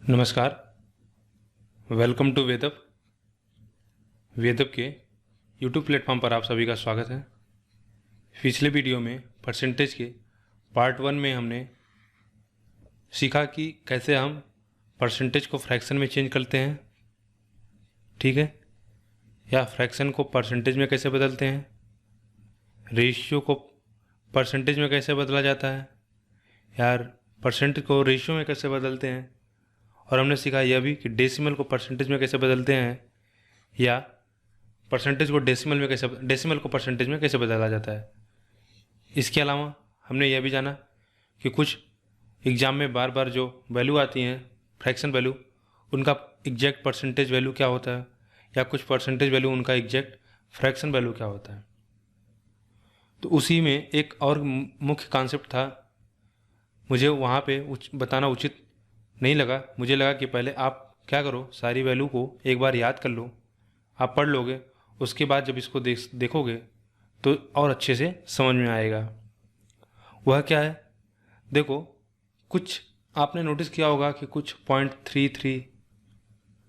नमस्कार। Welcome to वेदअप। वेदअप के YouTube platform पर आप सभी का स्वागत है। पिछले वीडियो में परसेंटेज के पार्ट 1 में हमने सीखा कि कैसे हम परसेंटेज को फ्रैक्शन में चेंज करते हैं, ठीक है, या फ्रैक्शन को परसेंटेज में कैसे बदलते हैं, रेशियो को परसेंटेज में कैसे बदला जाता है, यार परसेंटेज को रेशियो में कैसे बदलते हैं, और हमने सीखा यह भी कि डेसिमल को परसेंटेज में कैसे बदलते हैं या परसेंटेज को डेसिमल को परसेंटेज में कैसे बदला जाता है। इसके अलावा हमने यह भी जाना कि कुछ एग्ज़ाम में बार बार जो वैल्यू आती हैं फ्रैक्शन वैल्यू, उनका एग्जैक्ट परसेंटेज वैल्यू क्या होता है, या कुछ परसेंटेज वैल्यू उनका एग्जैक्ट फ्रैक्शन वैल्यू क्या होता है। तो उसी में एक और मुख्य कॉन्सेप्ट था, मुझे वहाँ पे बताना उचित नहीं लगा। मुझे लगा कि पहले आप क्या करो, सारी वैल्यू को एक बार याद कर लो, आप पढ़ लोगे, उसके बाद जब इसको देखोगे तो और अच्छे से समझ में आएगा। वह क्या है, देखो, कुछ आपने नोटिस किया होगा कि कुछ 0.33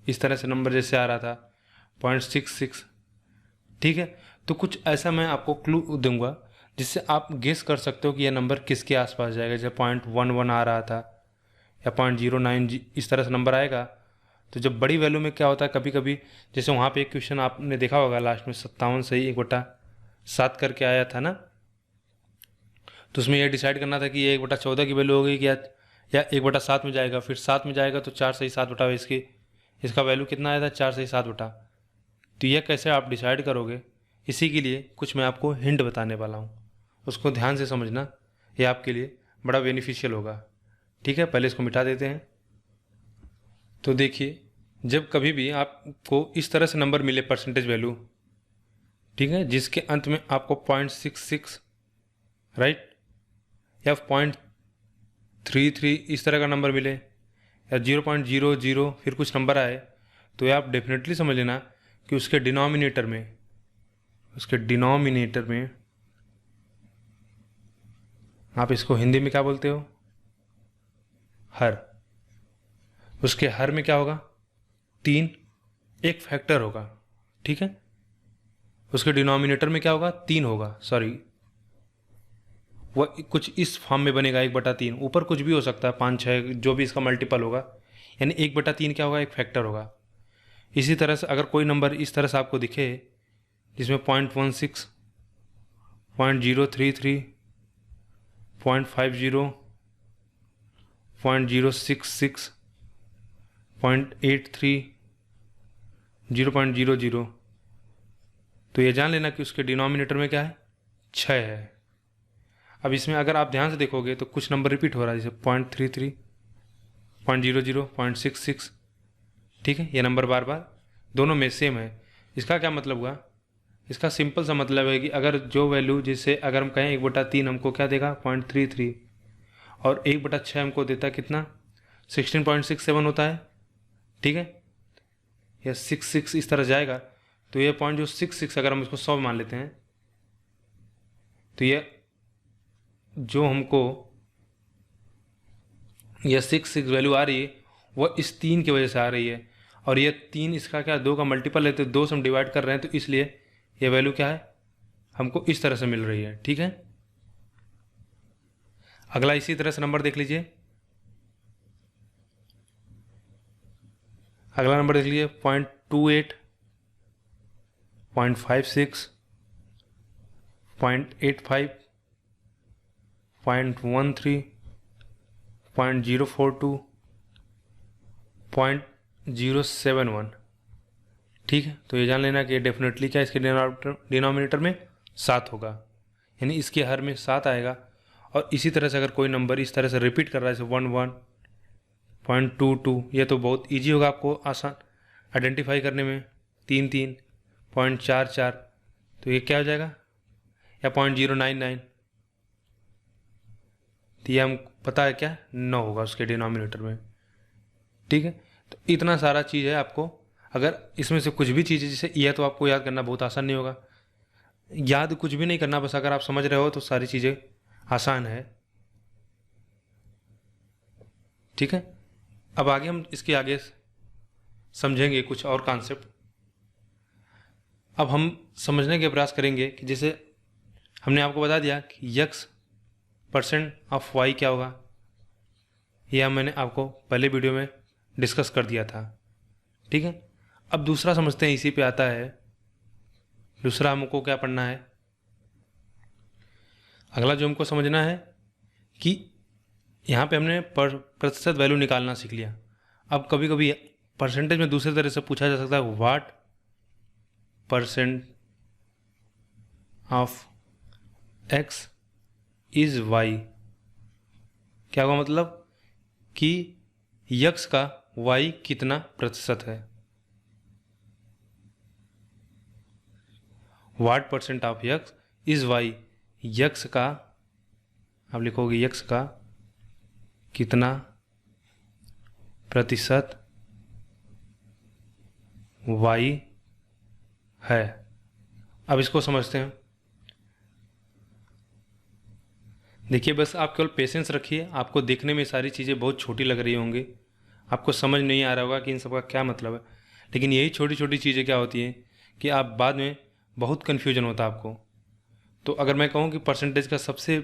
इस तरह से नंबर जैसे आ रहा था, 0.66, ठीक है। तो कुछ ऐसा मैं आपको क्लू दूंगा जिससे आप गेस कर सकते हो कि यह नंबर किसके आसपास जाएगा। जैसे 0.11 आ रहा था या 0.09 इस तरह से नंबर आएगा। तो जब बड़ी वैल्यू में क्या होता है, कभी कभी जैसे वहाँ पे एक क्वेश्चन आपने देखा होगा लास्ट में 57 सही 1/7 करके आया था ना, तो उसमें यह डिसाइड करना था कि ये 1/14 की वैल्यू होगी क्या, या 1/7 में जाएगा, फिर 7 में जाएगा तो 4 सही 7 इसका वैल्यू कितना आया था, 4 सही 7। तो यह कैसे आप डिसाइड करोगे, इसी के लिए कुछ मैं आपको हिंट बताने वाला हूँ, उसको ध्यान से समझना, ये आपके लिए बड़ा बेनिफिशियल होगा, ठीक है। पहले इसको मिटा देते हैं। तो देखिए, जब कभी भी आपको इस तरह से नंबर मिले परसेंटेज वैल्यू, ठीक है, जिसके अंत में आपको 0.66 राइट या 0.33 इस तरह का नंबर मिले, या 0.00 फिर कुछ नंबर आए, तो ये आप डेफिनेटली समझ लेना कि उसके डिनोमिनेटर में आप इसको हिंदी में क्या बोलते हो, हर। उसके हर में क्या होगा, 3, एक फैक्टर होगा, ठीक है। उसके डिनोमिनेटर में क्या होगा, 3 होगा, सॉरी, वह कुछ इस फॉर्म में बनेगा 1/3। ऊपर कुछ भी हो सकता है, 5, 6, जो भी इसका मल्टीपल होगा, यानी 1/3 क्या होगा, एक फैक्टर होगा। इसी तरह से अगर कोई नंबर इस तरह से आपको दिखे जिसमें 0.16, 0.033, 0.50, 0.066, 0.83, 0.00, तो ये जान लेना कि उसके डिनोमिनेटर में क्या है, 6 है। अब इसमें अगर आप ध्यान से देखोगे तो कुछ नंबर रिपीट हो रहा है, जैसे 0.33, 0.00, 0.66, ठीक है। ये नंबर बार बार दोनों में सेम है। इसका क्या मतलब हुआ, इसका सिंपल सा मतलब है कि अगर जो वैल्यू, जैसे अगर हम कहें 1/3 हमको क्या देगा, 0.33, और 1/6 हमको देता कितना, 16.67 होता है, ठीक है, या 66 इस तरह जाएगा। तो ये पॉइंट जो 66, अगर हम इसको 100 मान लेते हैं, तो ये जो हमको यह 66 वैल्यू आ रही है वह इस 3 की वजह से आ रही है, और ये 3 इसका क्या 2 का मल्टीपल है, तो 2 से हम डिवाइड कर रहे हैं, तो इसलिए ये वैल्यू क्या है, हमको इस तरह से मिल रही है, ठीक है। अगला इसी तरह से नंबर देख लीजिए, अगला नंबर देख लीजिए 0.28, 0.56, 0.85, 0.13, 0.042, 0.071, ठीक है। तो ये जान लेना कि डेफिनेटली क्या इसके डिनोमिनेटर में 7 होगा, यानी इसके हर में 7 आएगा। और इसी तरह से अगर कोई नंबर इस तरह से रिपीट कर रहा है, जैसे 11, 0.22, ये तो बहुत इजी होगा आपको आसान आइडेंटिफाई करने में, 3, 0.44, तो ये क्या हो जाएगा, या 0.099, तो ये हम पता है क्या 9 होगा उसके डिनोमिनेटर में, ठीक है। तो इतना सारा चीज़ है, आपको अगर इसमें से कुछ भी चीज़ है जैसे यह, तो आपको याद करना बहुत आसान नहीं होगा, याद कुछ भी नहीं करना, बस अगर आप समझ रहे हो तो सारी चीज़ें आसान है, ठीक है। अब आगे हम इसके आगे समझेंगे कुछ और कॉन्सेप्ट। अब हम समझने के प्रयास करेंगे कि जैसे हमने आपको बता दिया कि यक्स परसेंट ऑफ वाई क्या होगा, यह मैंने आपको पहले वीडियो में डिस्कस कर दिया था। ठीक है, अब दूसरा समझते हैं, इसी पे आता है। दूसरा हमको क्या पढ़ना है, अगला जो हमको समझना है कि यहाँ पे हमने प्रतिशत वैल्यू निकालना सीख लिया। अब कभी कभी परसेंटेज में दूसरे तरह से पूछा जा सकता है, what percent of X is Y. क्या हुआ, मतलब कि यक्स का वाई कितना प्रतिशत है। What percent of X is Y, X का, आप लिखोगे यक्स का कितना प्रतिशत वाई है। अब इसको समझते हैं। देखिए, बस आप केवल पेशेंस रखिए। आपको देखने में सारी चीज़ें बहुत छोटी लग रही होंगी, आपको समझ नहीं आ रहा होगा कि इन सब का क्या मतलब है, लेकिन यही छोटी छोटी चीज़ें क्या होती हैं कि आप बाद में बहुत कन्फ्यूजन होता है आपको। तो अगर मैं कहूँ कि परसेंटेज का सबसे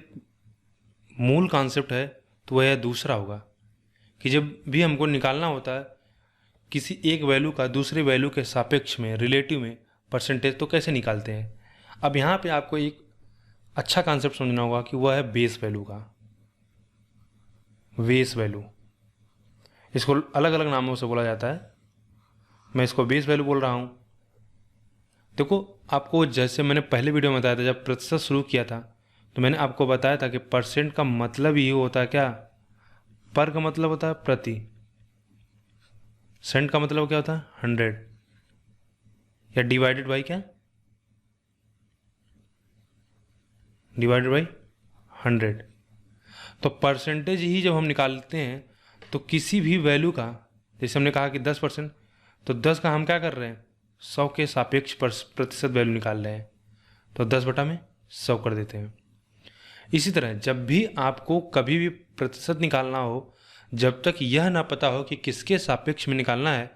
मूल कॉन्सेप्ट है तो वह दूसरा होगा कि जब भी हमको निकालना होता है किसी एक वैल्यू का दूसरे वैल्यू के सापेक्ष में, रिलेटिव में परसेंटेज, तो कैसे निकालते हैं। अब यहाँ पे आपको एक अच्छा कॉन्सेप्ट समझना होगा कि वह है बेस वैल्यू का। बेस वैल्यू, इसको अलग अलग नामों से बोला जाता है, मैं इसको बेस वैल्यू बोल रहा हूँ। देखो, आपको जैसे मैंने पहले वीडियो में बताया था, जब प्रतिशत शुरू किया था तो मैंने आपको बताया था कि परसेंट का मतलब ही होता है क्या, पर का मतलब होता है प्रति, सेंट का मतलब क्या होता है 100, या डिवाइडेड बाई क्या, डिवाइडेड बाई 100। तो परसेंटेज ही जब हम निकालते हैं तो किसी भी वैल्यू का, जैसे हमने कहा कि 10%, तो 10 का हम क्या कर रहे हैं, 100 के सापेक्ष प्रतिशत वैल्यू निकाल रहे हैं, तो 10/100 कर देते हैं। इसी तरह जब भी आपको कभी भी प्रतिशत निकालना हो, जब तक यह ना पता हो कि किसके सापेक्ष में निकालना है,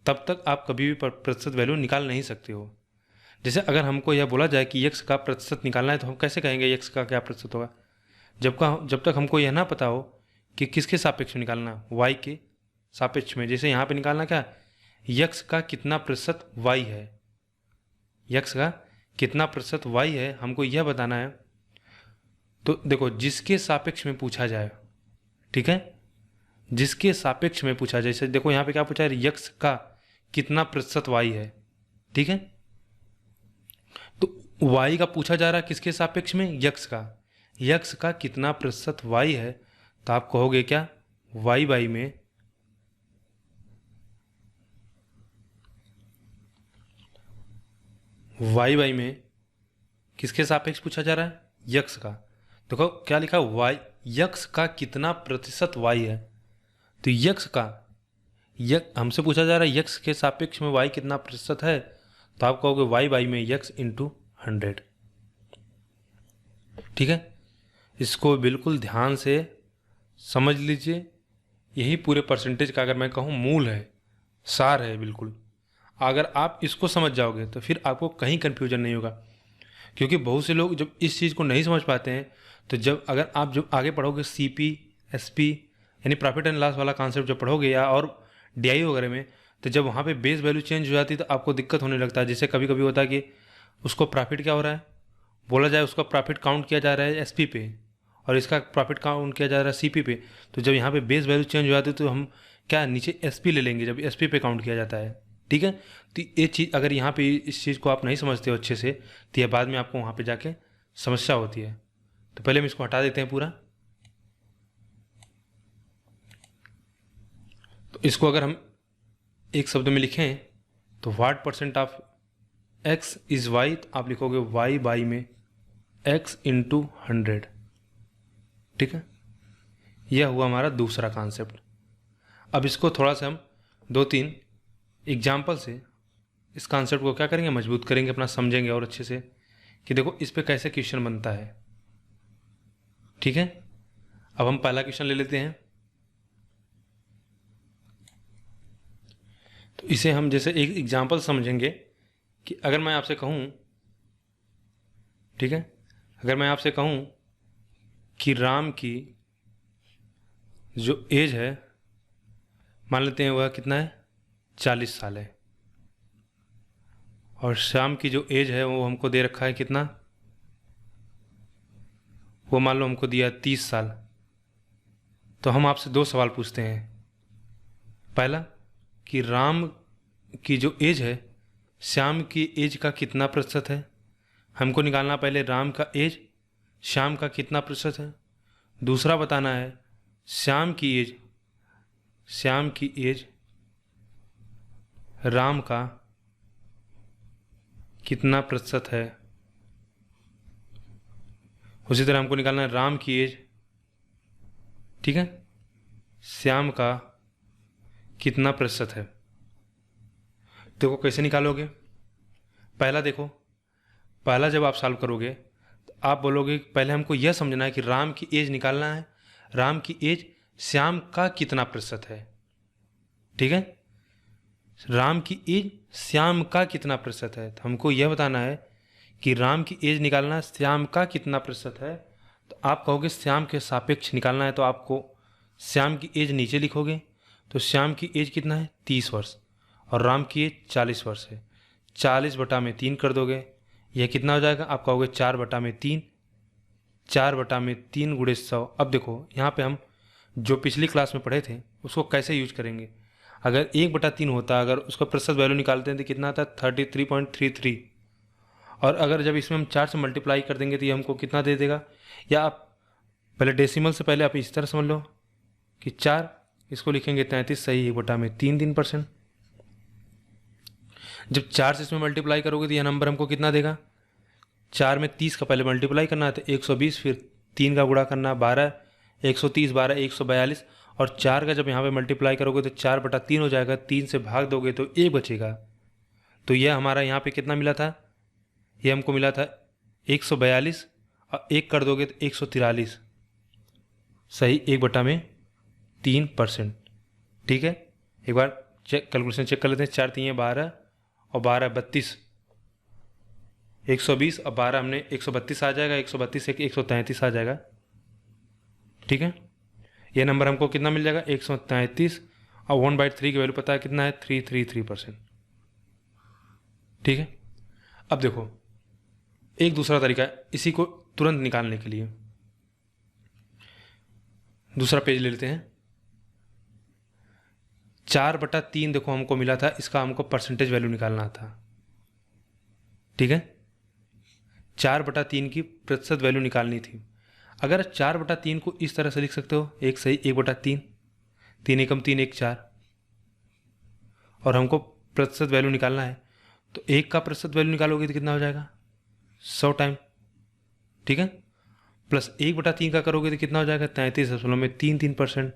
तब तक आप कभी भी प्रतिशत वैल्यू निकाल नहीं सकते हो। जैसे अगर हमको यह बोला जाए कि यक्स का प्रतिशत निकालना है, तो हम कैसे कहेंगे यक्स का क्या प्रतिशत होगा, जब तक हमको यह ना पता हो कि किसके सापेक्ष में निकालना, वाई के सापेक्ष में। जैसे यहाँ पे निकालना क्या, यक्स का कितना प्रतिशत वाई है, यक्स का कितना प्रतिशत वाई है, हमको यह बताना है। तो देखो, जिसके सापेक्ष में पूछा जाए, ठीक है, जिसके सापेक्ष में पूछा जाए, जैसे देखो यहाँ पे क्या पूछा है, यक्स का कितना प्रतिशत वाई है, ठीक है, तो वाई का पूछा जा रहा है किसके सापेक्ष में, यक्स का कितना प्रतिशत वाई है, तो आप कहोगे क्या, वाई बाई में किसके सापेक्ष पूछा जा रहा है, यक्स का। देखो क्या लिखा, वाई, यक्स का कितना प्रतिशत वाई है, तो यक्स का, हमसे पूछा जा रहा है यक्स के सापेक्ष में वाई कितना प्रतिशत है, तो आप कहोगे वाई बाई में यक्स इंटू 100। ठीक है, इसको बिल्कुल ध्यान से समझ लीजिए। यही पूरे परसेंटेज का, अगर मैं कहूँ, मूल है, सार है बिल्कुल। अगर आप इसको समझ जाओगे तो फिर आपको कहीं कन्फ्यूजन नहीं होगा, क्योंकि बहुत से लोग जब इस चीज़ को नहीं समझ पाते हैं, तो अगर आप जब आगे पढ़ोगे CP SP यानी प्रॉफिट एंड लॉस वाला कॉन्सेप्ट जब पढ़ोगे, या और DI वगैरह में, तो जब वहाँ पे बेस वैल्यू चेंज हो जाती है तो आपको दिक्कत होने लगता है। जैसे कभी कभी होता है कि उसको प्रॉफिट क्या हो रहा है, बोला जाए उसका प्रॉफिट काउंट किया जा रहा है SP पे, और इसका प्रॉफिट काउंट किया जा रहा है CP पे। तो जब यहाँ पे बेस वैल्यू चेंज हो जाती है तो हम क्या नीचे SP ले लेंगे, जब SP पे काउंट किया जाता है। ठीक है, तो ये चीज़ अगर यहाँ पे इस चीज़ को आप नहीं समझते हो अच्छे से, तो यह बाद में आपको वहाँ पे जाके समस्या होती है। तो पहले हम इसको हटा देते हैं पूरा। तो इसको अगर हम एक शब्द में लिखें तो what percent of X is Y, तो आप लिखोगे वाई बाई में एक्स इंटू 100। ठीक है, यह हुआ हमारा दूसरा कॉन्सेप्ट। अब इसको थोड़ा सा हम 2-3 एग्जाम्पल से इस कॉन्सेप्ट को क्या करेंगे, मजबूत करेंगे, अपना समझेंगे और अच्छे से कि देखो इस पे कैसे क्वेश्चन बनता है। ठीक है, अब हम पहला क्वेश्चन ले लेते हैं। तो इसे हम जैसे एक एग्जाम्पल समझेंगे कि अगर मैं आपसे कहूँ, ठीक है, अगर मैं आपसे कहूँ कि राम की जो एज है, मान लेते हैं वह कितना है, 40 साल है, और श्याम की जो एज है वो हमको दे रखा है कितना, वो मान लो हमको दिया 30 साल। तो हम आपसे दो सवाल पूछते हैं। पहला कि राम की जो एज है श्याम की एज का कितना प्रतिशत है, हमको निकालना पहले राम का एज श्याम का कितना प्रतिशत है। दूसरा बताना है श्याम की एज राम का कितना प्रतिशत है। उसी तरह हमको निकालना है राम की एज, ठीक है, श्याम का कितना प्रतिशत है। देखो कैसे निकालोगे। पहला देखो, पहला जब आप सॉल्व करोगे तो आप बोलोगे पहले हमको यह समझना है कि राम की एज निकालना है, राम की एज श्याम का कितना प्रतिशत है, ठीक है, राम की एज श्याम का कितना प्रतिशत है। तो हमको यह बताना है कि राम की एज निकालना है, श्याम का कितना प्रतिशत है। तो आप कहोगे श्याम के सापेक्ष निकालना है, तो आपको श्याम की एज नीचे लिखोगे। तो श्याम की एज कितना है, 30 वर्ष, और राम की एज 40 वर्ष है। 40/3 कर दोगे, यह कितना हो जाएगा, आप कहोगे 4/3, 4/3 × 100। अब देखो यहाँ पे हम जो पिछली क्लास में पढ़े थे उसको कैसे यूज करेंगे। अगर 1/3 होता, अगर उसका प्रतिशत वैल्यू निकालते हैं तो कितना आता है, 33.33। और अगर जब इसमें हम 4 से मल्टीप्लाई कर देंगे तो ये हमको कितना दे देगा। या आप पहले डेसिमल से पहले आप इस तरह समझ लो कि 4, इसको लिखेंगे 33 सही 1/3 3%। जब 4 से इसमें मल्टीप्लाई करोगे तो यह नंबर हमको कितना देगा, 4 में 30 का पहले मल्टीप्लाई करना है तो 120, फिर 3 का गुणा करना 12, 130 12 142, और 4 का जब यहाँ पे मल्टीप्लाई करोगे तो 4/3 हो जाएगा। 3 से भाग दोगे तो 1 बचेगा। तो यह हमारा यहाँ पे कितना मिला था, ये हमको मिला था 142, और 1 कर दोगे तो 143 सही 1/3%। ठीक है, एक बार कैलकुलेशन चेक कर लेते हैं। 4 3 12 और 12 32, 120 और 12 हमने 132 आ जाएगा, 132 से 133 आ जाएगा। ठीक है, ये नंबर हमको कितना मिल जाएगा, 133, और 1/3 की वैल्यू पता है कितना है, 333%। ठीक है, अब देखो एक दूसरा तरीका है इसी को तुरंत निकालने के लिए। दूसरा पेज ले लेते हैं। 4/3 देखो हमको मिला था, इसका हमको परसेंटेज वैल्यू निकालना था। ठीक है, 4/3 की प्रतिशत वैल्यू निकालनी थी। अगर 4/3 को इस तरह से लिख सकते हो, एक सही 1/3, 3 एकम 3 1 4, और हमको प्रतिशत वैल्यू निकालना है तो 1 का प्रतिशत वैल्यू निकालोगे तो कितना हो जाएगा, 100 टाइम। ठीक है, प्लस 1/3 का करोगे तो कितना हो जाएगा, 33.33%।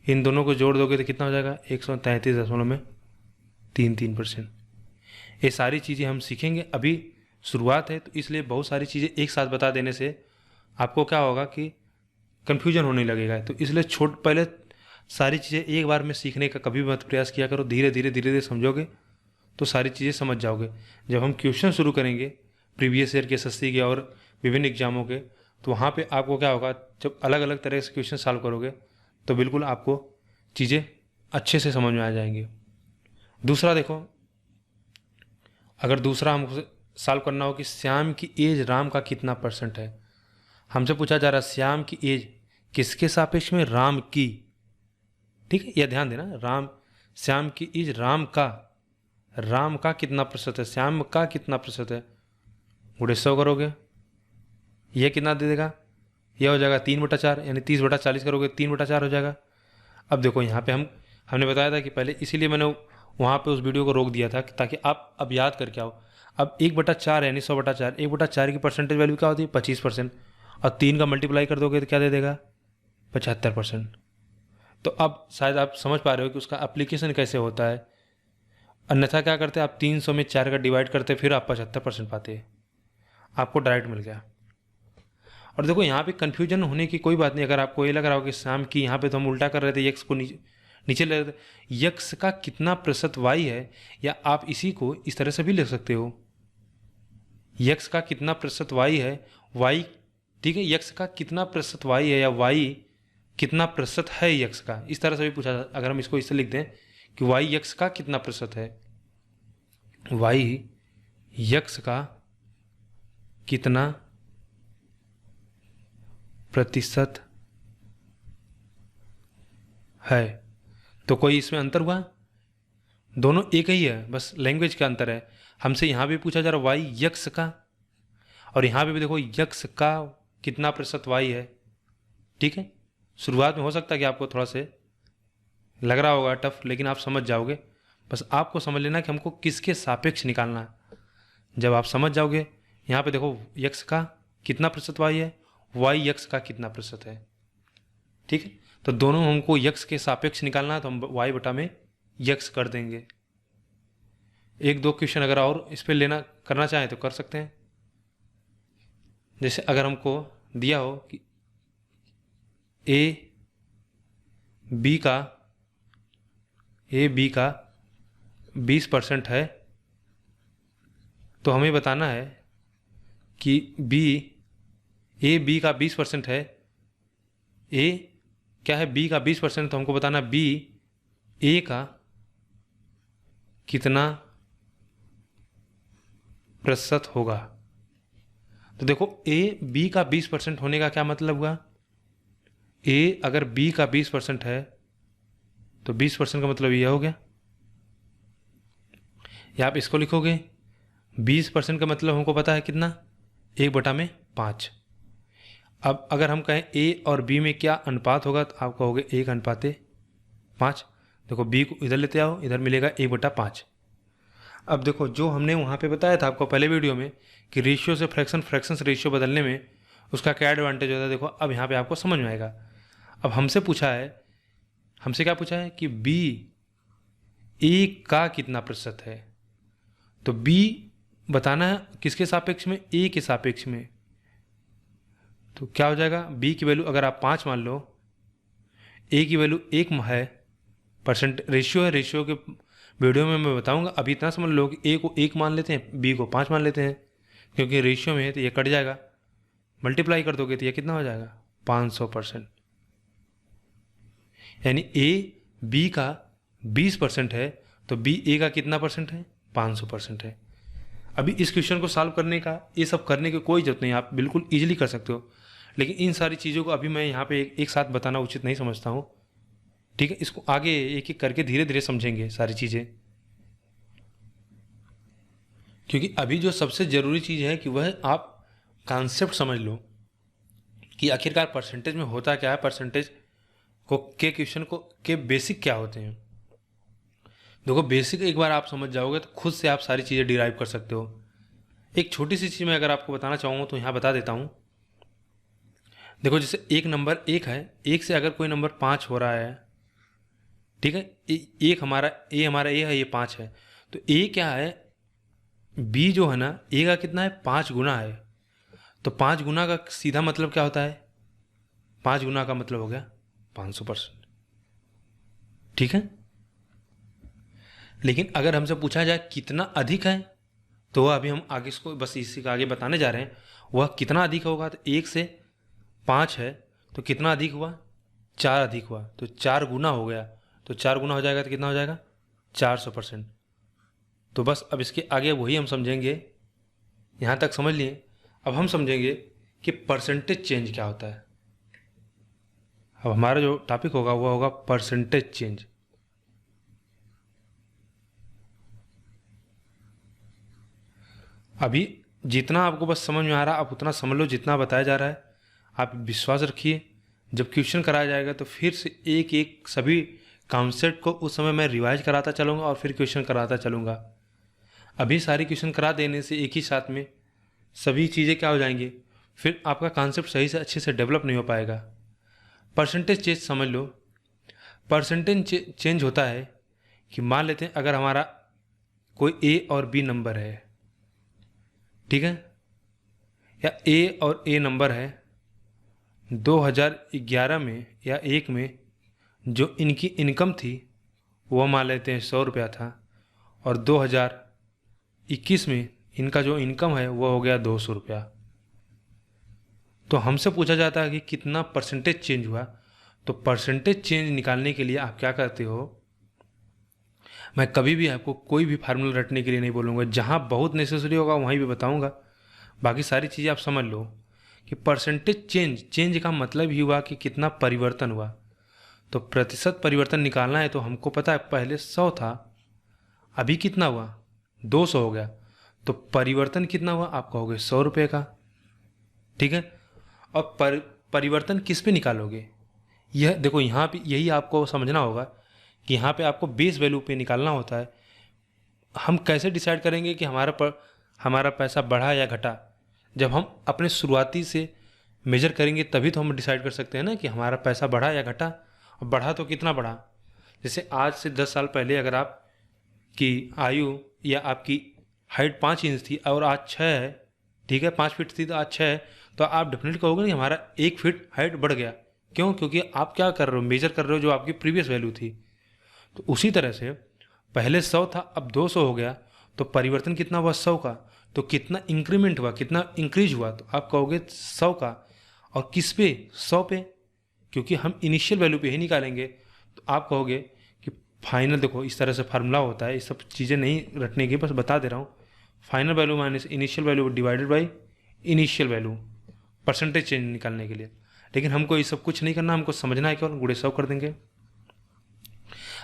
इन दोनों को जोड़ दोगे तो कितना हो जाएगा, 133.33%। ये सारी चीज़ें हम सीखेंगे, अभी शुरुआत है तो इसलिए बहुत सारी चीज़ें एक साथ बता देने से आपको क्या होगा कि कन्फ्यूजन होने लगेगा। तो इसलिए पहले सारी चीज़ें एक बार में सीखने का कभी मत प्रयास किया करो। धीरे धीरे समझोगे तो सारी चीज़ें समझ जाओगे। जब हम क्वेश्चन शुरू करेंगे प्रीवियस ईयर के एसएससी के और विभिन्न एग्जामों के, तो वहाँ पे आपको क्या होगा, जब अलग अलग तरह से क्वेश्चन सॉल्व करोगे तो बिल्कुल आपको चीज़ें अच्छे से समझ में आ जाएंगी। दूसरा देखो, अगर दूसरा हमको सॉल्व करना हो कि श्याम की एज राम का कितना % है, हमसे पूछा जा रहा है श्याम की एज किसके सापेक्ष में, राम की। ठीक है, यह ध्यान देना, श्याम की एज राम का कितना % है, श्याम का कितना % है, 100 करोगे यह कितना दे देगा, यह हो जाएगा 3/4, यानी 30/40 करोगे 3/4 हो जाएगा। अब देखो यहाँ पे हमने बताया था कि पहले, इसीलिए मैंने वहाँ पे उस वीडियो को रोक दिया था ताकि आप अब याद करके आओ। अब 1/4 यानी 100/4, 1/4 की परसेंटेज वैल्यू क्या होती है, 25%, और 3 का मल्टीप्लाई कर दोगे तो क्या दे देगा, 75%। तो अब शायद आप समझ पा रहे हो कि उसका एप्लीकेशन कैसे होता है। अन्यथा क्या करते हैं आप, 300 में 4 का डिवाइड करते फिर आप 75% पाते हैं, आपको डायरेक्ट मिल गया। और देखो यहाँ पे कन्फ्यूजन होने की कोई बात नहीं। अगर आपको ये लग रहा हो कि शाम की यहाँ पे तो हम उल्टा कर रहे थे, एक्स को नीचे लिख यक्स का कितना प्रतिशत वाई है, या आप इसी को इस तरह से भी लिख सकते हो, यक्स का कितना प्रतिशत वाई है, वाई, ठीक है, यक्स का कितना प्रतिशत वाई है या वाई कितना प्रतिशत है यक्स का, इस तरह से भी पूछा जाता। अगर हम इसको इससे लिख दें कि वाई यक्स का कितना प्रतिशत है, वाई यक्स का कितना प्रतिशत है, तो कोई इसमें अंतर हुआ? दोनों एक ही है, बस लैंग्वेज का अंतर है। हमसे यहाँ भी पूछा जा रहा वाई यक्स का, और यहाँ पे भी देखो यक्स का कितना प्रतिशत वाई है। ठीक है, शुरुआत में हो सकता है कि आपको थोड़ा से लग रहा होगा टफ, लेकिन आप समझ जाओगे। बस आपको समझ लेना कि हमको किसके सापेक्ष निकालना है। जब आप समझ जाओगे, यहाँ पे देखो यक्स का कितना प्रतिशत वाई है, वाई यक्स का कितना प्रतिशत है। ठीक है, तो दोनों हमको यक्स के सापेक्ष निकालना है, तो हम वाई बटा में यक्स कर देंगे। एक दो क्वेश्चन अगर और इस पर लेना करना चाहें तो कर सकते हैं। जैसे अगर हमको दिया हो कि ए बी का 20% है, तो हमें बताना है कि ए बी का 20% है, ए क्या है, बी का 20%, तो हमको बताना बी ए का कितना प्रतिशत होगा। तो देखो ए बी का 20% होने का क्या मतलब हुआ, ए अगर बी का 20% है तो 20% का मतलब यह हो गया, या आप इसको लिखोगे 20% का मतलब हमको पता है कितना, 1/5। अब अगर हम कहें ए और बी में क्या अनुपात होगा, तो आप कहोगे 1/5। देखो बी को इधर लेते आओ, इधर मिलेगा 1/5। अब देखो जो हमने वहाँ पे बताया था आपको पहले वीडियो में कि रेशियो से फ्रैक्शन, फ्रैक्शन से रेशियो बदलने में उसका क्या एडवांटेज होता है, देखो अब यहाँ पे आपको समझ में आएगा। अब हमसे पूछा है, हमसे क्या पूछा है कि बी ए का कितना प्रतिशत है, तो बी बताना है किसके सापेक्ष में, ए के सापेक्ष में। तो क्या हो जाएगा, बी की वैल्यू अगर आप 5 मान लो, ए की वैल्यू 1 है, परसेंट रेशियो है, रेशियो के वीडियो में मैं बताऊंगा। अभी इतना समझ लो कि ए को 1 मान लेते हैं, बी को 5 मान लेते हैं, क्योंकि रेशियो में है तो ये कट जाएगा, मल्टीप्लाई कर दोगे तो ये कितना हो जाएगा, 500%। यानी ए बी का 20% है, तो बी ए का कितना परसेंट है, 500% है। अभी इस क्वेश्चन को सॉल्व करने का, ये सब करने की कोई जरूरत नहीं, आप बिल्कुल इजीली कर सकते हो, लेकिन इन सारी चीज़ों को अभी मैं यहाँ पे एक साथ बताना उचित नहीं समझता हूँ। ठीक है, इसको आगे एक एक करके धीरे धीरे समझेंगे सारी चीज़ें, क्योंकि अभी जो सबसे ज़रूरी चीज़ है कि वह आप कॉन्सेप्ट समझ लो कि आखिरकार परसेंटेज में होता क्या है, परसेंटेज को के क्वेश्चन को के बेसिक क्या होते हैं। देखो बेसिक एक बार आप समझ जाओगे तो खुद से आप सारी चीज़ें डिराइव कर सकते हो। एक छोटी सी चीज़ मैं अगर आपको बताना चाहूँगा तो यहाँ बता देता हूँ। देखो जैसे एक नंबर 1 है, 1 से अगर कोई नंबर 5 हो रहा है, ठीक है, एक हमारा ए है, ये 5 है, तो ए क्या है, बी जो है ना, ए का कितना है, 5 गुना है। तो 5 गुना का सीधा मतलब क्या होता है, 5 गुना का मतलब हो गया 500%। ठीक है, लेकिन अगर हमसे पूछा जाए कितना अधिक है, तो वह अभी हम आगे इसको बस इसी का आगे बताने जा रहे हैं, वह कितना अधिक होगा। तो 1 से 5 है तो कितना अधिक हुआ, 4 अधिक हुआ, तो 4 गुना हो गया, तो 4 गुना हो जाएगा तो कितना हो जाएगा, 400%। तो बस अब इसके आगे वही हम समझेंगे, यहाँ तक समझ लिए। अब हम समझेंगे कि परसेंटेज चेंज क्या होता है। अब हमारा जो टॉपिक होगा वह होगा परसेंटेज चेंज। अभी जितना आपको बस समझ में आ रहा है आप उतना समझ लो, जितना बताया जा रहा है आप विश्वास रखिए। जब क्वेश्चन कराया जाएगा तो फिर से एक एक सभी कॉन्सेप्ट को उस समय मैं रिवाइज कराता चलूँगा और फिर क्वेश्चन कराता चलूँगा। अभी सारी क्वेश्चन करा देने से एक ही साथ में सभी चीज़ें क्या हो जाएंगी, फिर आपका कॉन्सेप्ट सही से अच्छे से डेवलप नहीं हो पाएगा। परसेंटेज चेंज समझ लो। परसेंटेज चेंज होता है कि मान लेते हैं अगर हमारा कोई ए और बी नंबर है, ठीक है, या ए और ए नंबर है, 2011 में या 1 में जो इनकी इनकम थी वो मान लेते हैं 100 रुपया था, और 2021 में इनका जो इनकम है वो हो गया 200 रुपया। तो हमसे पूछा जाता है कि कितना परसेंटेज चेंज हुआ। तो परसेंटेज चेंज निकालने के लिए आप क्या करते हो, मैं कभी भी आपको कोई भी फार्मूला रटने के लिए नहीं बोलूँगा, जहाँ बहुत नेसेसरी होगा वहीं भी बताऊँगा। बाकी सारी चीज़ें आप समझ लो कि परसेंटेज चेंज का मतलब ही हुआ कि कितना परिवर्तन हुआ। तो प्रतिशत परिवर्तन निकालना है तो हमको पता है पहले 100 था, अभी कितना हुआ 200 हो गया। तो परिवर्तन कितना हुआ आप कहोगे 100 रुपये का, ठीक है। और परिवर्तन किस पे निकालोगे, यह देखो यहाँ पे यही आपको समझना होगा कि यहाँ पे आपको बेस वैल्यू पे निकालना होता है। हम कैसे डिसाइड करेंगे कि हमारा पैसा बढ़ा या घटा, जब हम अपने शुरुआती से मेजर करेंगे तभी तो हम डिसाइड कर सकते हैं ना कि हमारा पैसा बढ़ा या घटा। और बढ़ा तो कितना बढ़ा, जैसे आज से 10 साल पहले अगर आपकी आयु या आपकी हाइट 5 इंच थी और आज 6 है, ठीक है, 5 फीट थी तो आज 6 है, तो आप डेफिनेटली कहोगे कि हमारा 1 फीट हाइट बढ़ गया। क्यों? क्योंकि आप क्या कर रहे हो, मेजर कर रहे हो जो आपकी प्रीवियस वैल्यू थी। तो उसी तरह से पहले 100 था अब 200 हो गया, तो परिवर्तन कितना हुआ 100 का। तो कितना इंक्रीमेंट हुआ, कितना इंक्रीज हुआ, तो आप कहोगे 100 का। और किस पे, 100 पे, क्योंकि हम इनिशियल वैल्यू पे ही निकालेंगे। तो आप कहोगे कि फाइनल, देखो इस तरह से फार्मूला होता है, ये सब चीज़ें नहीं रटने की, बस बता दे रहा हूँ। Final value minus initial value divided by initial value, percentage change निकालने के लिए। लेकिन हमको ये सब कुछ नहीं करना, हमको समझना है केवल गुणे 100 कर देंगे।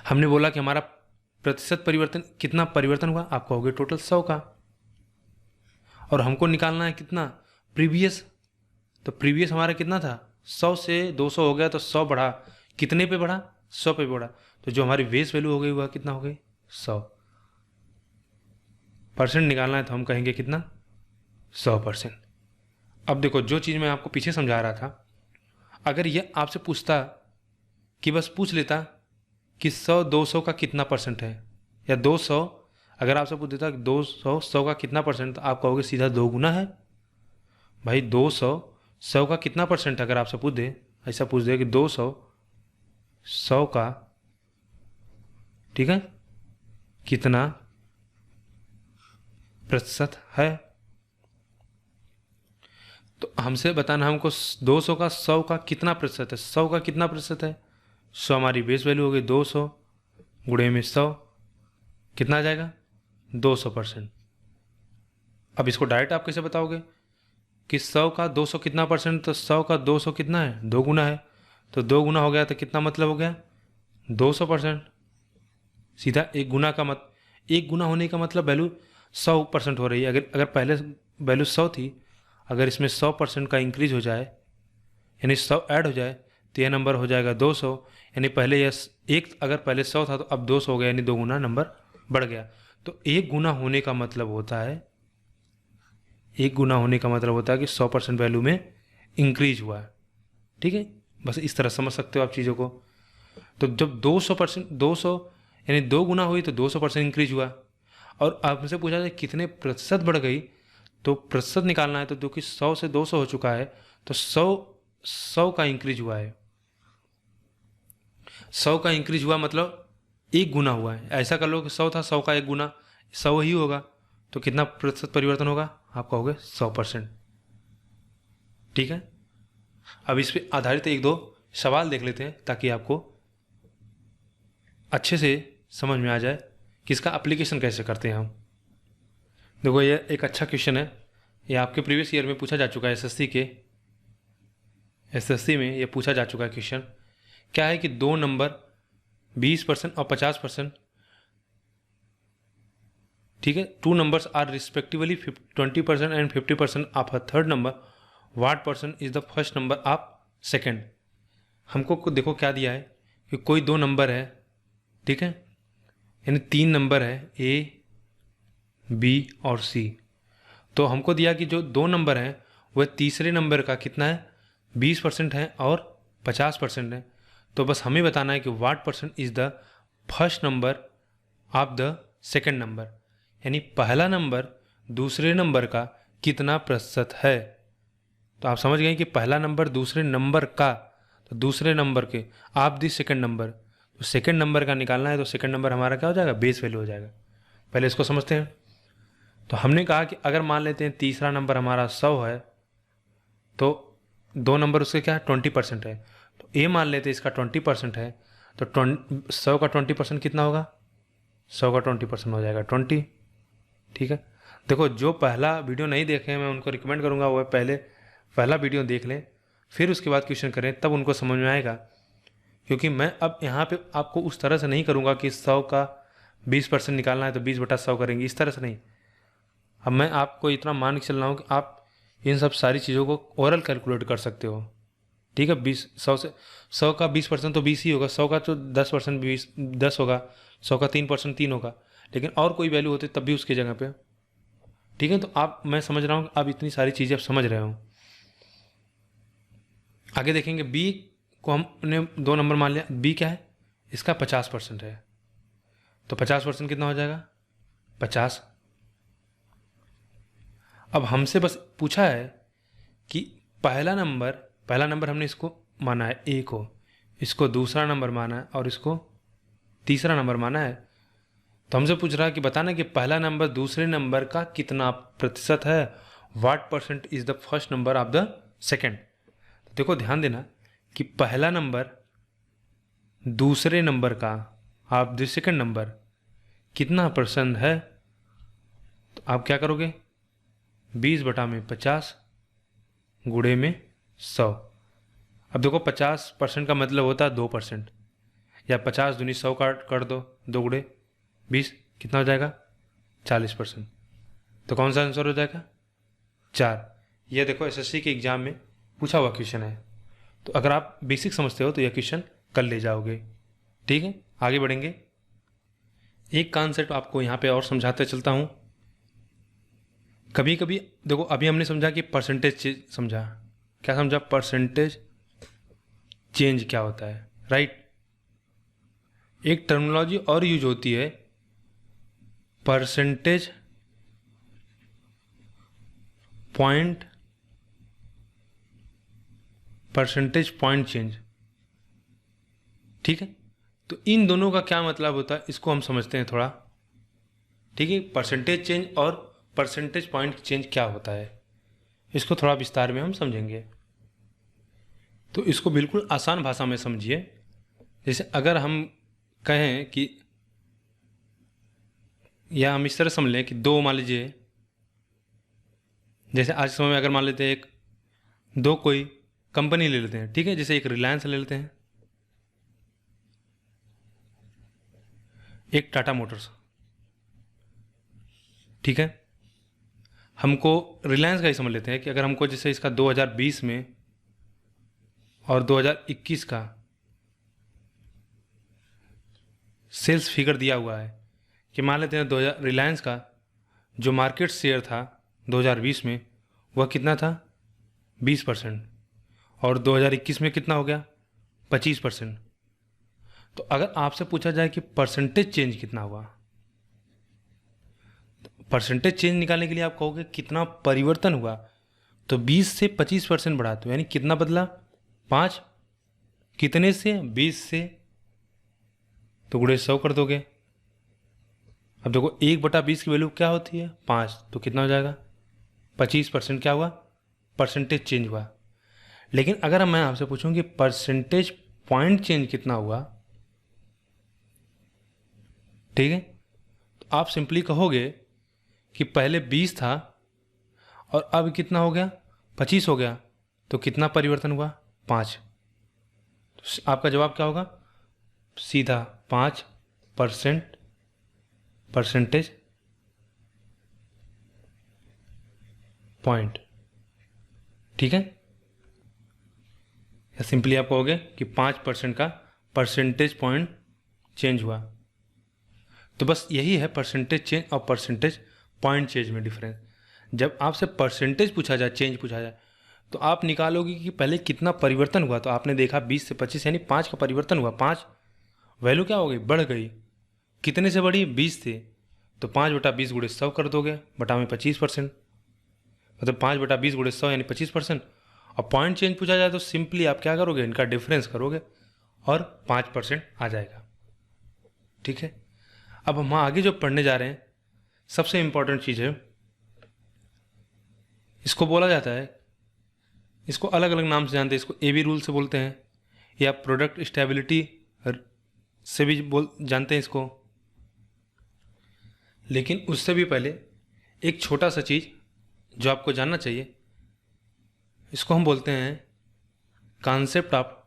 हमने बोला कि हमारा प्रतिशत परिवर्तन, कितना परिवर्तन हुआ, आप कहोगे टोटल 100 का। और हमको निकालना है कितना, प्रीवियस। तो प्रीवियस हमारा कितना था, 100 से 200 हो गया, तो 100 बढ़ा, कितने पे बढ़ा, 100 पे बढ़ा। तो जो हमारी बेस वैल्यू हो गई वह कितना हो गई, 100। परसेंट निकालना है तो हम कहेंगे कितना, 100%। अब देखो जो चीज़ मैं आपको पीछे समझा रहा था, अगर यह आपसे पूछता कि बस पूछ लेता कि 100 200 का कितना परसेंट है, या 200 अगर आपसे पूछ देता कि 200 100 का कितना परसेंट, तो आप कहोगे सीधा 2 गुना है। भाई 200 100 का कितना परसेंट, अगर आपसे पूछ दे, ऐसा पूछ दे कि 200 100 का, ठीक है, कितना प्रतिशत है, तो हमसे बताना हमको 200 का 100 का कितना प्रतिशत है। 100 का कितना प्रतिशत है, 100 हमारी बेस वैल्यू हो गई, 200 गुणे में 100 कितना आ जाएगा, 200%। अब इसको डायरेक्ट आप कैसे बताओगे कि 100 का 200 कितना परसेंट, तो 100 का 200 कितना है, 2 गुना है। तो 2 गुना हो गया तो कितना मतलब हो गया, 200%। सीधा 1 गुना का 1 गुना होने का मतलब वैल्यू 100% हो रही है। अगर पहले वैल्यू 100 थी, अगर इसमें 100% का इंक्रीज हो जाए, यानी 100 ऐड हो जाए, तो यह नंबर हो जाएगा 200। यानी पहले यह एक, अगर पहले 100 था तो अब 200 हो गया, यानी 2 गुना नंबर बढ़ गया। तो 1 गुना होने का मतलब होता है, 1 गुना होने का मतलब होता है कि 100% वैल्यू में इंक्रीज हुआ है। ठीक है, बस इस तरह समझ सकते हो आप चीज़ों को। तो जब 200% 200 यानी 2 गुना हुई तो 200% इंक्रीज हुआ। और आपसे पूछा जाए कितने प्रतिशत बढ़ गई, तो प्रतिशत निकालना है, तो जो कि 100 से 200 हो चुका है, तो 100 का इंक्रीज हुआ है। 100 का इंक्रीज हुआ मतलब 1 गुना हुआ है। ऐसा कर लो कि 100 था, 100 का 1 गुना 100 ही होगा, तो कितना प्रतिशत परिवर्तन होगा, आप कहोगे 100%। ठीक है, अब इस पे आधारित 1-2 सवाल देख लेते हैं ताकि आपको अच्छे से समझ में आ जाए कि इसका एप्लीकेशन कैसे करते हैं हम। देखो ये एक अच्छा क्वेश्चन है, ये आपके प्रीवियस ईयर में पूछा जा चुका है, एसएससी में ये पूछा जा चुका है क्वेश्चन। क्या है कि 2 नंबर 20% और 50%, ठीक है, 2 numbers are respectively 20% and 50% of a third number, what percent is the first number of second. हमको देखो क्या दिया है कि कोई 2 नंबर है, ठीक है, यानी 3 नंबर है ए बी और सी। तो हमको दिया कि जो 2 नंबर हैं वह तीसरे नंबर का कितना है, 20% है और 50% है। तो बस हमें बताना है कि what percent is the first number of the second number, यानी पहला नंबर दूसरे नंबर का कितना प्रतिशत है। तो आप समझ गए कि पहला नंबर दूसरे नंबर का, तो तो दूसरे नंबर के आप दी सेकंड नंबर, तो सेकंड नंबर का निकालना है, तो सेकंड नंबर हमारा क्या हो जाएगा, बेस वैल्यू हो जाएगा। पहले इसको समझते हैं। तो हमने कहा कि अगर मान लेते हैं तीसरा नंबर हमारा 100 है, तो 2 नंबर उसके क्या है, 20% है। तो ए मान लेते हैं इसका 20% है, तो 100 का 20% कितना होगा, 100 का 20% हो जाएगा 20। ठीक है, देखो जो पहला वीडियो नहीं देखे हैं मैं उनको रिकमेंड करूँगा वो पहला वीडियो देख लें, फिर उसके बाद क्वेश्चन करें, तब उनको समझ में आएगा। क्योंकि मैं अब यहाँ पे आपको उस तरह से नहीं करूँगा कि 100 का 20% निकालना है तो 20/100 करेंगे, इस तरह से नहीं। अब मैं आपको इतना मान के चल रहा हूँ कि आप इन सब सारी चीज़ों को ओरल कैलकुलेट कर सकते हो। ठीक है, 100 का 20% तो 20 ही होगा, 100 का तो 10% 10 होगा, 100 का 3% 3 होगा, लेकिन और कोई वैल्यू होती तब भी उसकी जगह पे। ठीक है, तो आप, मैं समझ रहा हूँ आप इतनी सारी चीज़ें आप समझ रहे हो। आगे देखेंगे, बी को हमने 2 नंबर मान लिया, बी क्या है, इसका 50% है, तो 50% कितना हो जाएगा, 50। अब हमसे बस पूछा है कि पहला नंबर हमने इसको माना है ए को, इसको दूसरा नंबर माना है और इसको तीसरा नंबर माना है। तो हमसे पूछ रहा है कि बताना कि पहला नंबर दूसरे नंबर का कितना प्रतिशत है, what percent is the first number of the second. तो देखो ध्यान देना कि पहला नंबर दूसरे नंबर का ऑफ द सेकेंड नंबर कितना परसेंट है, तो आप क्या करोगे, 20/50 गुणे में 100। अब देखो 50% का मतलब होता है 2%, या 50 दूनी 100 काट कर दो, 2 गुणे 20 कितना हो जाएगा, 40%। तो कौन सा आंसर हो जाएगा, 4। ये देखो एसएससी के एग्जाम में पूछा हुआ क्वेश्चन है, तो अगर आप बेसिक समझते हो तो यह क्वेश्चन कर ले जाओगे। ठीक है, आगे बढ़ेंगे। एक कॉन्सेप्ट आपको यहाँ पे और समझाते चलता हूँ। कभी कभी देखो, अभी हमने समझा कि परसेंटेज समझा, क्या समझा, परसेंटेज चेंज क्या होता है, राइट। एक टर्मिनोलॉजी और यूज होती है, परसेंटेज पॉइंट चेंज। ठीक है, तो इन दोनों का क्या मतलब होता है इसको हम समझते हैं थोड़ा। ठीक है, परसेंटेज चेंज और परसेंटेज पॉइंट चेंज क्या होता है, इसको थोड़ा विस्तार में हम समझेंगे। तो इसको बिल्कुल आसान भाषा में समझिए। जैसे अगर हम कहें कि, या हम इस तरह समझ लें कि 2 मान लीजिए, जैसे आज के समय में अगर मान लेते हैं एक 2 कोई कंपनी ले लेते हैं, ठीक है, जैसे एक रिलायंस ले लेते हैं, एक टाटा मोटर्स। ठीक है, हमको रिलायंस का ही समझ लेते हैं कि अगर हमको जैसे इसका 2020 में और 2021 का सेल्स फिगर दिया हुआ है, कि मान लेते हैं रिलायंस का जो मार्केट शेयर था 2020 में वह कितना था, 20%, और 2021 में कितना हो गया, 25%। तो अगर आपसे पूछा जाए कि परसेंटेज चेंज कितना हुआ, तो परसेंटेज चेंज निकालने के लिए आप कहोगे कितना परिवर्तन हुआ, तो 20 से 25% बढ़ा दो, यानी कितना बदला, 5। कितने से, 20 से, तो गुणे 100 कर दोगे। अब देखो 1/20 की वैल्यू क्या होती है, 5, तो कितना हो जाएगा, 25% क्या हुआ, परसेंटेज चेंज हुआ। लेकिन अगर मैं आपसे पूछूं कि परसेंटेज पॉइंट चेंज कितना हुआ, ठीक है, तो आप सिंपली कहोगे कि पहले 20 था और अब कितना हो गया, 25 हो गया, तो कितना परिवर्तन हुआ, 5। तो आपका जवाब क्या होगा, सीधा 5% परसेंटेज पॉइंट। ठीक है, या सिंपली आप कहोगे कि 5% का परसेंटेज पॉइंट चेंज हुआ। तो बस यही है परसेंटेज चेंज और परसेंटेज पॉइंट चेंज में डिफरेंस। जब आपसे परसेंटेज पूछा जाए, चेंज पूछा जाए, तो आप निकालोगे कि पहले कितना परिवर्तन हुआ। तो आपने देखा 20 से 25 यानी 5 का परिवर्तन हुआ, 5 वैल्यू क्या हो गई, बढ़ गई। कितने से बढ़ी, 20 से, तो 5/20 गुणे 100 कर दोगे, बटा में 25%, मतलब 5/20 गुणे 100 यानी 25%। और पॉइंट चेंज पूछा जाए तो सिंपली आप क्या करोगे, इनका डिफरेंस करोगे और 5% आ जाएगा। ठीक है, अब हम आगे जो पढ़ने जा रहे हैं सबसे इंपॉर्टेंट चीज़ है, इसको बोला जाता है, इसको अलग अलग नाम से जानते हैं, इसको एबी रूल से बोलते हैं या प्रोडक्ट स्टेबिलिटी से भी जानते हैं इसको। लेकिन उससे भी पहले एक छोटा सा चीज़ जो आपको जानना चाहिए, इसको हम बोलते हैं concept of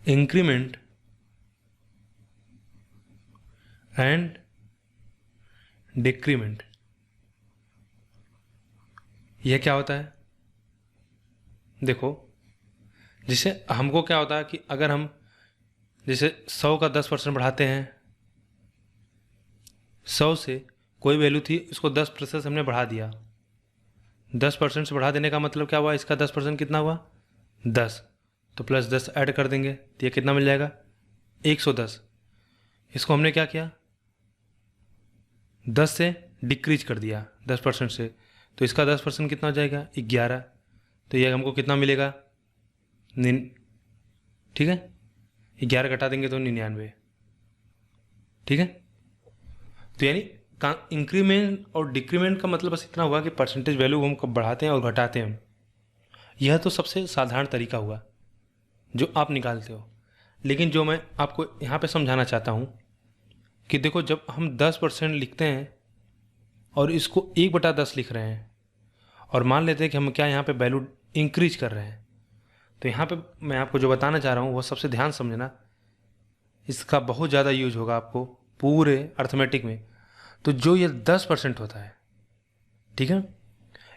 increment and decrement. यह क्या होता है? देखो, जिससे हमको क्या होता है कि अगर हम जैसे 100 का 10% बढ़ाते हैं, 100 से कोई वैल्यू थी उसको 10% हमने बढ़ा दिया, 10% से बढ़ा देने का मतलब क्या हुआ, इसका 10% कितना हुआ 10, तो प्लस 10 ऐड कर देंगे तो ये कितना मिल जाएगा 110। इसको हमने क्या किया 10 से डिक्रीज कर दिया 10% से, तो इसका 10% कितना हो जाएगा 11, तो ये हमको कितना मिलेगा ठीक है, 11 घटा देंगे तो 99। ठीक है, तो यानी इंक्रीमेंट और डिक्रीमेंट का मतलब बस इतना हुआ कि परसेंटेज वैल्यू हम कब बढ़ाते हैं और घटाते हैं। यह तो सबसे साधारण तरीका हुआ जो आप निकालते हो। लेकिन जो मैं आपको यहाँ पे समझाना चाहता हूँ कि देखो, जब हम 10% लिखते हैं और इसको 1/10 लिख रहे हैं और मान लेते हैं कि हम क्या यहाँ पे वैल्यू इंक्रीज कर रहे हैं, तो यहाँ पे मैं आपको जो बताना चाह रहा हूँ वो सबसे ध्यान समझना, इसका बहुत ज़्यादा यूज होगा आपको पूरे अर्थमेटिक में। तो जो ये 10% होता है, ठीक है,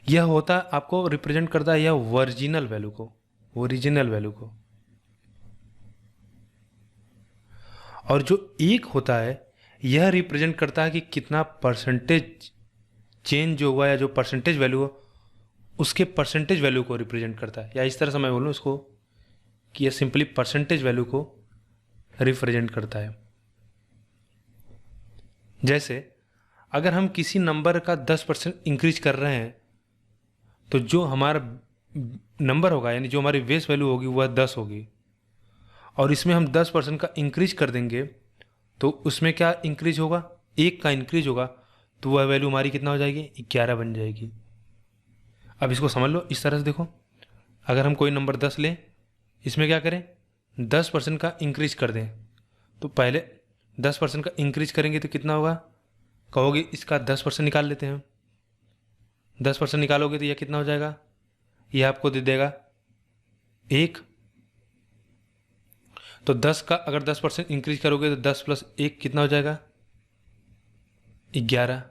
यह होता है आपको रिप्रेजेंट करता है यह ओरिजिनल वैल्यू को, ओरिजिनल वैल्यू को। और जो 1 होता है यह रिप्रेजेंट करता है कि कितना परसेंटेज चेंज जो हुआ या जो परसेंटेज वैल्यू हो उसके परसेंटेज वैल्यू को रिप्रेजेंट करता है। या इस तरह से मैं बोलूँ इसको कि यह सिंपली परसेंटेज वैल्यू को रिप्रेजेंट करता है। जैसे अगर हम किसी नंबर का 10% इंक्रीज कर रहे हैं तो जो हमारा नंबर होगा यानी जो हमारी बेस वैल्यू होगी वह 10 होगी, और इसमें हम 10% का इंक्रीज कर देंगे तो उसमें क्या इंक्रीज होगा, 1 का इंक्रीज होगा, तो वह वैल्यू हमारी कितना हो जाएगी 11 बन जाएगी। अब इसको समझ लो इस तरह से, देखो अगर हम कोई नंबर 10 लें, इसमें क्या करें 10% का इंक्रीज कर दें, तो पहले 10% का इंक्रीज करेंगे तो कितना होगा, कहोगे इसका 10% निकाल लेते हैं। 10% निकालोगे तो यह कितना हो जाएगा, यह आपको दे देगा 1। तो 10 का अगर 10% इंक्रीज करोगे तो 10 + 1 कितना हो जाएगा 11।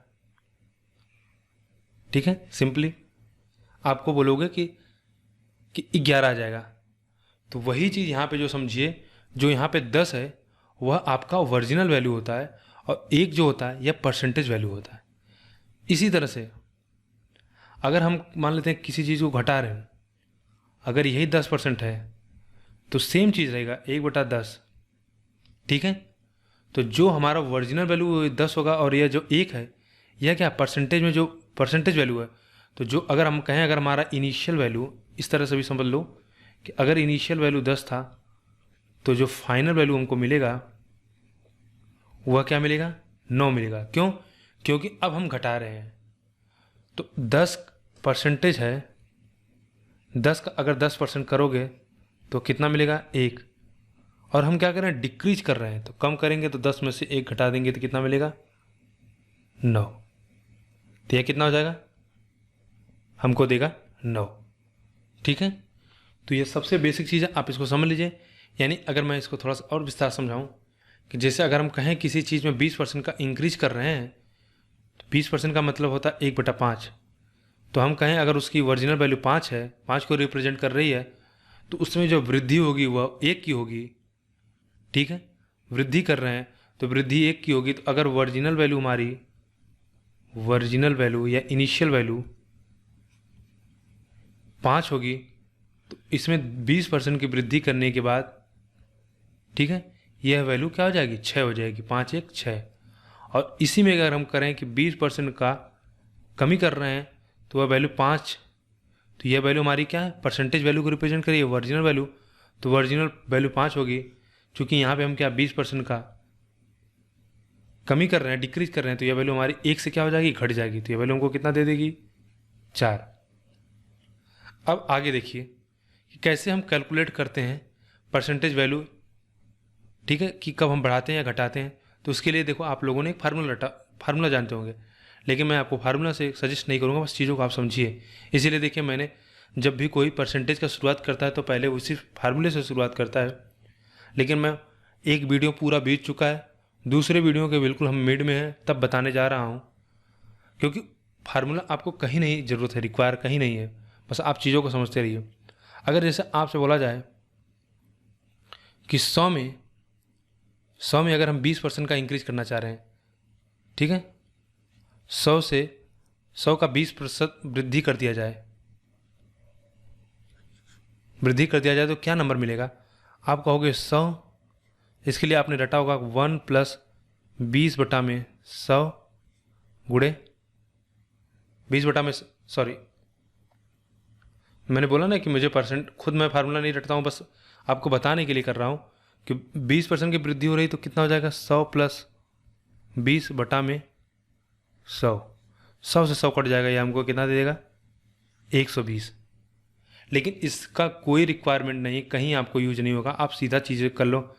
ठीक है, सिंपली आपको बोलोगे कि 11 आ जाएगा। तो वही चीज़ यहाँ पे जो समझिए, जो यहाँ पे 10 है वह आपका ओरिजिनल वैल्यू होता है और 1 जो होता है यह परसेंटेज वैल्यू होता है। इसी तरह से अगर हम मान लेते हैं किसी चीज़ को घटा रहे हैं, अगर यही 10% है तो सेम चीज़ रहेगा 1/10। ठीक है, तो जो हमारा ओरिजिनल वैल्यू 10 होगा और यह जो 1 है यह क्या परसेंटेज में जो परसेंटेज वैल्यू है। तो जो अगर हम कहें अगर हमारा इनिशियल वैल्यू, इस तरह से भी समझ लो कि अगर इनिशियल वैल्यू 10 था तो जो फाइनल वैल्यू हमको मिलेगा वह क्या मिलेगा 9 मिलेगा। क्यों? क्योंकि अब हम घटा रहे हैं। तो 10% है, 10 का अगर 10% करोगे तो कितना मिलेगा 1, और हम क्या कर रहे हैं डिक्रीज कर रहे हैं, तो कम करेंगे तो 10 में से 1 घटा देंगे तो कितना मिलेगा 9। तो यह कितना हो जाएगा, हमको देगा 9। ठीक है, तो ये सबसे बेसिक चीज़ है, आप इसको समझ लीजिए। यानी अगर मैं इसको थोड़ा सा और विस्तार समझाऊं कि जैसे अगर हम कहें किसी चीज़ में 20% का इंक्रीज कर रहे हैं, तो 20% का मतलब होता है 1/5। तो हम कहें अगर उसकी ओरिजिनल वैल्यू 5 है, 5 को रिप्रेजेंट कर रही है, तो उसमें जो वृद्धि होगी वह 1 की होगी। ठीक है, वृद्धि कर रहे हैं तो वृद्धि 1 की होगी। तो अगर ओरिजिनल वैल्यू हमारी, ओरिजिनल वैल्यू या इनिशियल वैल्यू 5 होगी, तो इसमें 20% की वृद्धि करने के बाद, ठीक है, यह वैल्यू क्या हो जाएगी 6 हो जाएगी, 5 1 6। और इसी में अगर हम करें कि 20% का कमी कर रहे हैं तो वह वैल्यू 5, तो यह वैल्यू हमारी क्या है, परसेंटेज वैल्यू को रिप्रेजेंट करिए, वर्जिनल वैल्यू, तो वर्जिनल वैल्यू 5 होगी। चूँकि यहाँ पे हम क्या 20% का कमी कर रहे हैं, डिक्रीज कर रहे हैं, तो यह वैल्यू हमारी 1 से क्या हो जाएगी, घट जाएगी, तो यह वैल्यू हमको कितना दे देगी, 4। अब आगे देखिए कि कैसे हम कैलकुलेट करते हैं परसेंटेज वैल्यू, ठीक है, कि कब हम बढ़ाते हैं या घटाते हैं। तो उसके लिए देखो आप लोगों ने एक फार्मूला जानते होंगे, लेकिन मैं आपको फार्मूला से सजेस्ट नहीं करूँगा, बस चीज़ों को आप समझिए। इसीलिए देखिए मैंने जब भी कोई परसेंटेज का शुरुआत करता है तो पहले उसी फार्मूले से शुरुआत करता है, लेकिन मैं एक वीडियो पूरा बीत चुका है, दूसरे वीडियो के बिल्कुल हम मिड में हैं, तब बताने जा रहा हूँ, क्योंकि फार्मूला आपको कहीं नहीं ज़रूरत है, रिक्वायर कहीं नहीं है, बस आप चीज़ों को समझते रहिए। अगर जैसे आपसे बोला जाए कि 100 में अगर हम 20% का इंक्रीज करना चाह रहे हैं, ठीक है, 100 का 20% वृद्धि कर दिया जाए, तो क्या नंबर मिलेगा, आप कहोगे 100। इसके लिए आपने रटा होगा 1 + 20/100 गुणे 20 में, सॉरी मैंने बोला ना कि मुझे खुद मैं फार्मूला नहीं रटता हूँ, बस आपको बताने के लिए कर रहा हूँ कि 20% की वृद्धि हो रही तो कितना हो जाएगा, 100 + 20/100, 100 से 100 कट जाएगा, ये हमको कितना दे देगा, 120। लेकिन इसका कोई रिक्वायरमेंट नहीं, कहीं आपको यूज नहीं होगा, आप सीधा चीज़ें कर लो।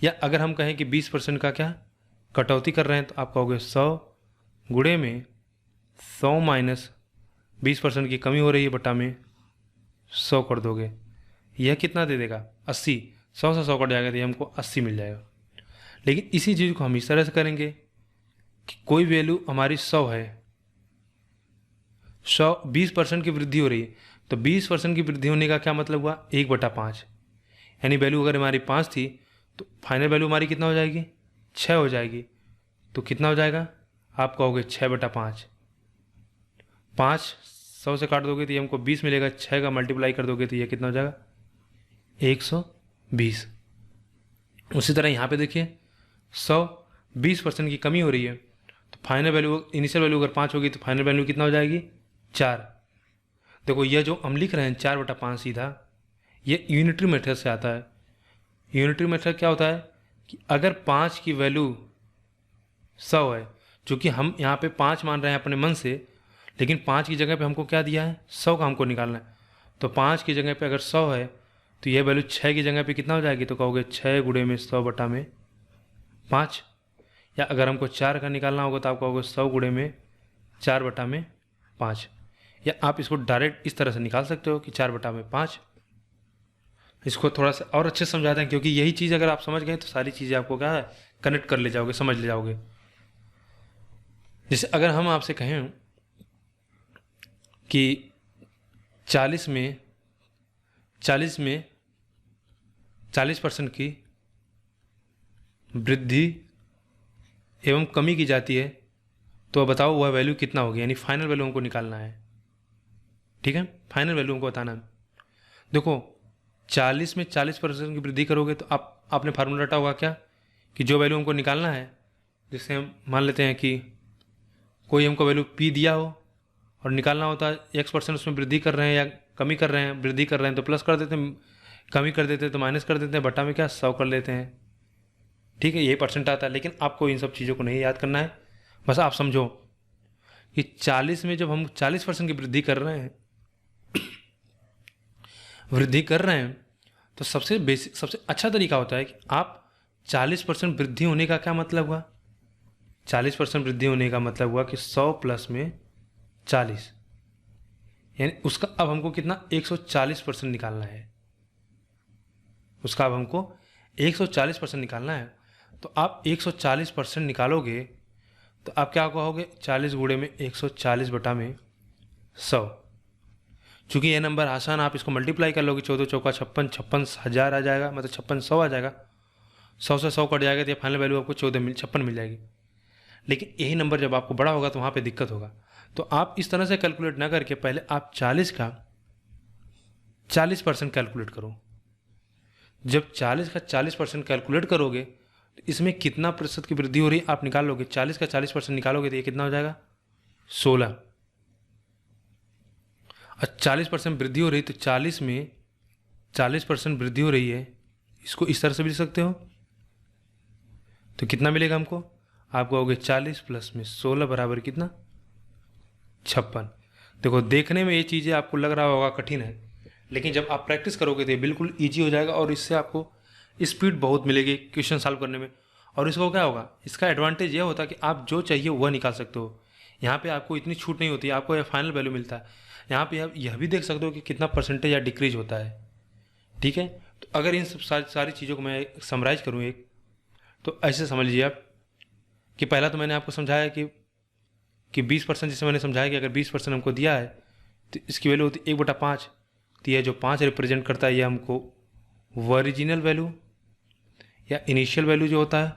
या अगर हम कहें कि 20% का क्या कटौती कर रहे हैं, तो आप कहोगे 100 गुणे में 100 - 20% की कमी हो रही है बटा में 100 कर दोगे, यह कितना दे देगा, 80। 100 से 100 कट जाएगा तो ये हमको 80 मिल जाएगा। लेकिन इसी चीज़ को हम इस तरह से करेंगे कि कोई वैल्यू हमारी 100 है, 20% की वृद्धि हो रही है, तो 20% की वृद्धि होने का क्या मतलब हुआ, 1/5, यानी वैल्यू अगर हमारी 5 थी तो फाइनल वैल्यू हमारी कितना हो जाएगी, 6 हो जाएगी। तो कितना हो जाएगा, आप कहोगे 6/5, 5 100 से काट दोगे तो ये हमको 20 मिलेगा, 6 का मल्टीप्लाई कर दोगे तो ये कितना हो जाएगा, 120। उसी तरह यहाँ पे देखिए 20% की कमी हो रही है, तो फाइनल वैल्यू, इनिशियल वैल्यू अगर 5 होगी तो फाइनल वैल्यू कितना हो जाएगी, 4। देखो यह जो हम लिख रहे हैं 4/5 सीधा, ये यूनिटरी मेथड से आता है। यूनिटरी मेथड क्या होता है कि अगर 5 की वैल्यू 100 है, चूँकि हम यहाँ पे 5 मान रहे हैं अपने मन से, लेकिन 5 की जगह पे हमको क्या दिया है, 100 का हमको निकालना है, तो 5 की जगह पे अगर 100 है तो यह वैल्यू 6 की जगह पे कितना हो जाएगी, तो कहोगे 6 गुणे में 100/5। या अगर हमको 4 का निकालना होगा तो आप कहोगे 100 गुणे में 4/5। या आप इसको डायरेक्ट इस तरह से निकाल सकते हो कि 4/5। इसको थोड़ा सा और अच्छे से समझाते हैं, क्योंकि यही चीज़ अगर आप समझ गए तो सारी चीज़ें आपको क्या है, कनेक्ट कर ले जाओगे, समझ ले जाओगे। जैसे अगर हम आपसे कहें कि 40 में 40% की वृद्धि एवं कमी की जाती है, तो बताओ वह वैल्यू कितना होगी, यानी फाइनल वैल्यू हमको निकालना है, ठीक है, फाइनल वैल्यू हमको बताना है। देखो 40 में 40% की वृद्धि करोगे तो आपने फार्मूला रटा होगा क्या, कि जो वैल्यू हमको निकालना है, जैसे हम मान लेते हैं कि कोई हमको वैल्यू P दिया हो और निकालना होता है X% उसमें वृद्धि कर रहे हैं या कमी कर रहे हैं, वृद्धि कर रहे हैं तो प्लस कर देते हैं, कमी कर देते हैं तो माइनस कर देते हैं, बटा में क्या 100 कर लेते हैं, ठीक है, यही परसेंट आता है। लेकिन आपको इन सब चीज़ों को नहीं याद करना है, बस आप समझो कि 40 में जब हम 40% की वृद्धि कर रहे हैं तो सबसे बेसिक, सबसे अच्छा तरीका होता है कि आप 40% वृद्धि होने का क्या मतलब हुआ, 40% वृद्धि होने का मतलब हुआ कि 100 प्लस में 40, यानी उसका अब हमको कितना 140% निकालना है, उसका अब हमको 140% निकालना है। तो आप 140% निकालोगे तो आप क्या कहोगे, 40 गुणे में 140 बटा में 100। चूँकि ये नंबर आसान, आप इसको मल्टीप्लाई कर लोगे, 14 चौका 56, 56,000 आ जाएगा, मतलब 5600 आ जाएगा, 100 से 100 कट जाएगा तो ये फाइनल वैल्यू आपको 56 मिल जाएगी। लेकिन यही नंबर जब आपको बड़ा होगा तो वहाँ पे दिक्कत होगा। तो आप इस तरह से कैलकुलेट ना करके पहले आप 40 का 40% कैलकुलेट करो। जब 40 का 40% कैलकुलेट करोगे तो इसमें कितना प्रतिशत की वृद्धि हो रही है आप निकाल लोगे। 40 का 40% निकालोगे तो ये कितना हो जाएगा, 16। और 40% वृद्धि हो रही, तो 40 में 40% वृद्धि हो रही है, इसको इस तरह से भी लिख सकते हो। तो कितना मिलेगा हमको? आपको हो गया 40 प्लस में 16 बराबर कितना? 56। देखो देखने में ये चीज़ें आपको लग रहा होगा कठिन है, लेकिन जब आप प्रैक्टिस करोगे तो ये बिल्कुल ईजी हो जाएगा और इससे आपको स्पीड बहुत मिलेगी क्वेश्चन सॉल्व करने में। और इसको क्या होगा, इसका एडवांटेज ये होता है कि आप जो चाहिए वह निकाल सकते हो। यहाँ पे आपको इतनी छूट नहीं होती, आपको यह फाइनल वैल्यू मिलता है। यहाँ पे आप यह भी देख सकते हो कि कितना परसेंटेज या डिक्रीज होता है। ठीक है, तो अगर इन सब सारी चीज़ों को मैं समराइज करूँ एक, तो ऐसे समझ लीजिए आप कि पहला तो मैंने आपको समझाया कि 20%, जिसे मैंने समझाया कि अगर 20% हमको दिया है तो इसकी वैल्यू होती है 1/5। तो यह जो 5 रिप्रेजेंट करता है ये हमको ओरिजिनल वैल्यू या इनिशियल वैल्यू जो होता है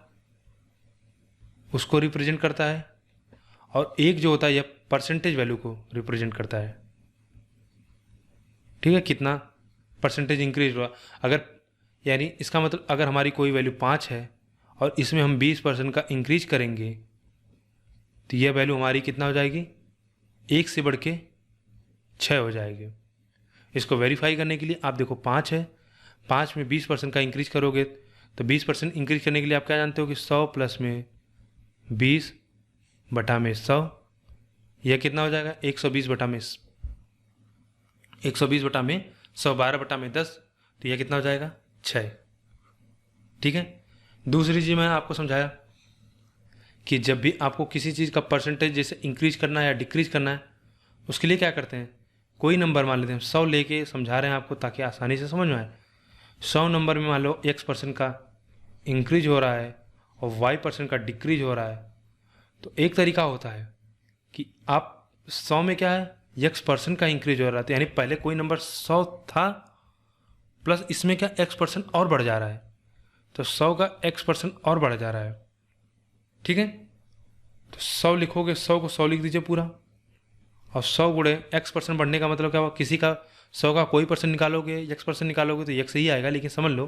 उसको रिप्रेजेंट करता है, और एक जो होता है यह परसेंटेज वैल्यू को रिप्रेजेंट करता है। ठीक है, कितना परसेंटेज इंक्रीज हुआ। अगर यानी इसका मतलब अगर हमारी कोई वैल्यू 5 है और इसमें हम 20% का इंक्रीज करेंगे तो यह वैल्यू हमारी कितना हो जाएगी? 1 से बढ़ के 6 हो जाएगी। इसको वेरीफाई करने के लिए आप देखो 5 है, 5 में 20% का इंक्रीज करोगे तो 20% इंक्रीज करने के लिए आप क्या जानते हो कि 100 प्लस में 20 बटा में 100, यह कितना हो जाएगा? 120 बटा में 120 बटा में 100, 12 बटा में 10, तो यह कितना हो जाएगा? 6। ठीक है, दूसरी चीज़ मैंने आपको समझाया कि जब भी आपको किसी चीज़ का परसेंटेज जैसे इंक्रीज करना है या डिक्रीज करना है, उसके लिए क्या करते हैं, कोई नंबर मान लेते हैं। 100 लेके समझा रहे हैं आपको ताकि आसानी से समझ में आए। 100 नंबर में मान लो x% का इंक्रीज हो रहा है और y% का डिक्रीज हो रहा है, तो एक तरीका होता है कि आप 100 में क्या है, x% का इंक्रीज हो रहा था, यानी पहले कोई नंबर 100 था प्लस इसमें क्या x% और बढ़ जा रहा है, तो 100 का x% और बढ़ जा रहा है। ठीक है, तो 100 लिखोगे, 100 को 100 लिख दीजिए पूरा, और 100 गुणे x% बढ़ने का मतलब क्या हुआ, किसी का 100 का कोई परसेंट निकालोगे, x% निकालोगे तो x ही आएगा, लेकिन समझ लो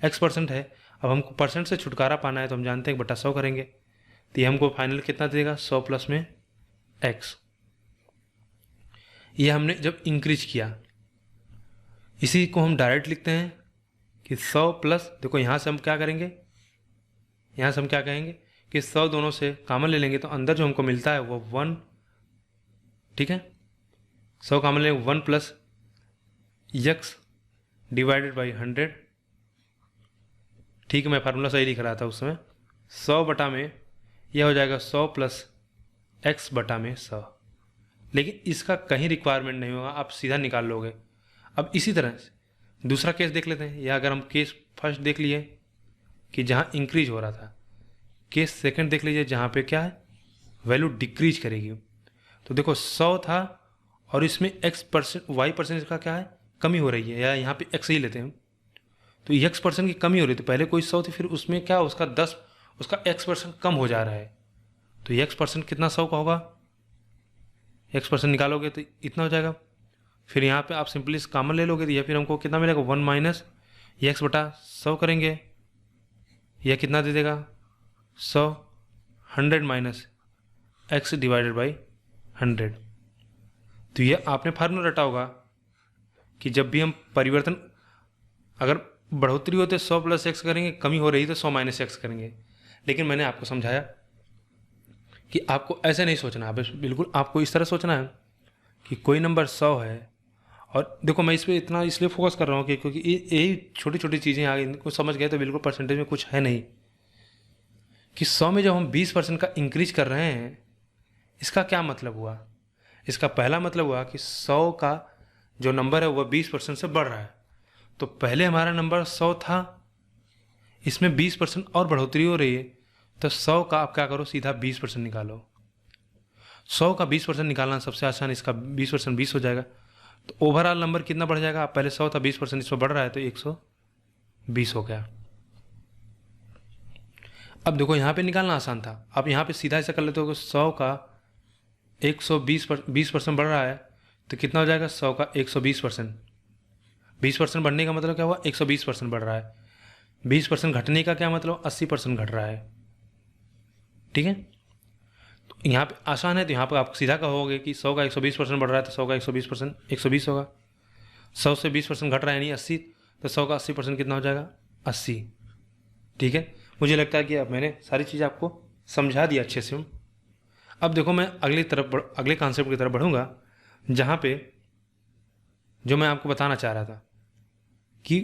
x% है। अब हमको परसेंट से छुटकारा पाना है तो हम जानते हैं 1/100 करेंगे, तो ये हमको फाइनल कितना देगा? 100 प्लस में x। ये हमने जब इंक्रीज किया, इसी को हम डायरेक्ट लिखते हैं कि 100 प्लस, देखो यहाँ से हम क्या करेंगे, यहाँ से हम क्या कहेंगे कि 100 दोनों से कॉमन ले लेंगे तो अंदर जो हमको मिलता है वो 1। ठीक है, 100 कॉमन लेंगे, 1 प्लस x डिवाइडेड बाई 100। ठीक है, मैं फार्मूला सही लिख रहा था उस समय। 100 बटा में यह हो जाएगा 100 प्लस x बटा में 100, लेकिन इसका कहीं रिक्वायरमेंट नहीं होगा, आप सीधा निकाल लोगे। अब इसी तरह दूसरा केस देख लेते हैं, या अगर हम केस फर्स्ट देख लिए कि जहाँ इंक्रीज हो रहा था, केस सेकंड देख लीजिए जहाँ पे क्या है, वैल्यू डिक्रीज करेगी। तो देखो 100 था और इसमें y% का क्या है, कमी हो रही है, या यहाँ पे x ही लेते हैं, तो x% की कमी हो रही थी। पहले कोई 100 थी, फिर उसमें क्या उसका 10, उसका x% कम हो जा रहा है, तो x% कितना 100 का होगा, x% निकालोगे तो इतना हो जाएगा। फिर यहाँ पे आप सिंपली कॉमन ले लोगे तो यह फिर हमको कितना मिलेगा, 1 माइनस x बटा 100 करेंगे, यह कितना दे देगा 100, 100 माइनस x डिवाइडेड बाई 100। तो ये आपने फार्मूला रटा होगा कि जब भी हम परिवर्तन, अगर बढ़ोतरी होते 100 प्लस x करेंगे, कमी हो रही तो 100 माइनस x करेंगे। लेकिन मैंने आपको समझाया कि आपको ऐसे नहीं सोचना है, बिल्कुल आपको इस तरह सोचना है कि कोई नंबर 100 है, और देखो मैं इस पर इतना इसलिए फोकस कर रहा हूँ कि क्योंकि यही छोटी छोटी चीज़ें आगे इनको समझ गए तो बिल्कुल परसेंटेज में कुछ है नहीं। कि 100 में जब हम 20% का इंक्रीज कर रहे हैं, इसका क्या मतलब हुआ, इसका पहला मतलब हुआ कि 100 का जो नंबर है वह 20% से बढ़ रहा है। तो पहले हमारा नंबर 100 था, इसमें 20% और बढ़ोतरी हो रही है, तो 100 का आप क्या करो, सीधा 20% निकालो। 100 का 20% निकालना सबसे आसान, इसका 20% 20 हो जाएगा, तो ओवरऑल नंबर कितना बढ़ जाएगा। आप पहले 100 था, 20% इसमें बढ़ रहा है तो 120 हो गया। अब देखो यहाँ पे निकालना आसान था, आप यहाँ पे सीधा ऐसा कर लेते हो कि 100 का 20% बढ़ रहा है तो कितना हो जाएगा, 100 का 120%। 20% बढ़ने का मतलब क्या हुआ, 120% बढ़ रहा है। 20% घटने का क्या मतलब, 80% घट रहा है। ठीक है, तो यहाँ पे आसान है, तो यहाँ पर आप सीधा कहोगे कि 100 का 120% बढ़ रहा है तो 100 का 120% 120 होगा। 100 से 20% घट रहा है यानी 80, तो 100 का 80% कितना हो जाएगा? 80। ठीक है, मुझे लगता है कि अब मैंने सारी चीज़ आपको समझा दिया अच्छे से। अब देखो मैं अगले कॉन्सेप्ट की तरफ बढ़ूँगा, जहाँ पे जो मैं आपको बताना चाह रहा था कि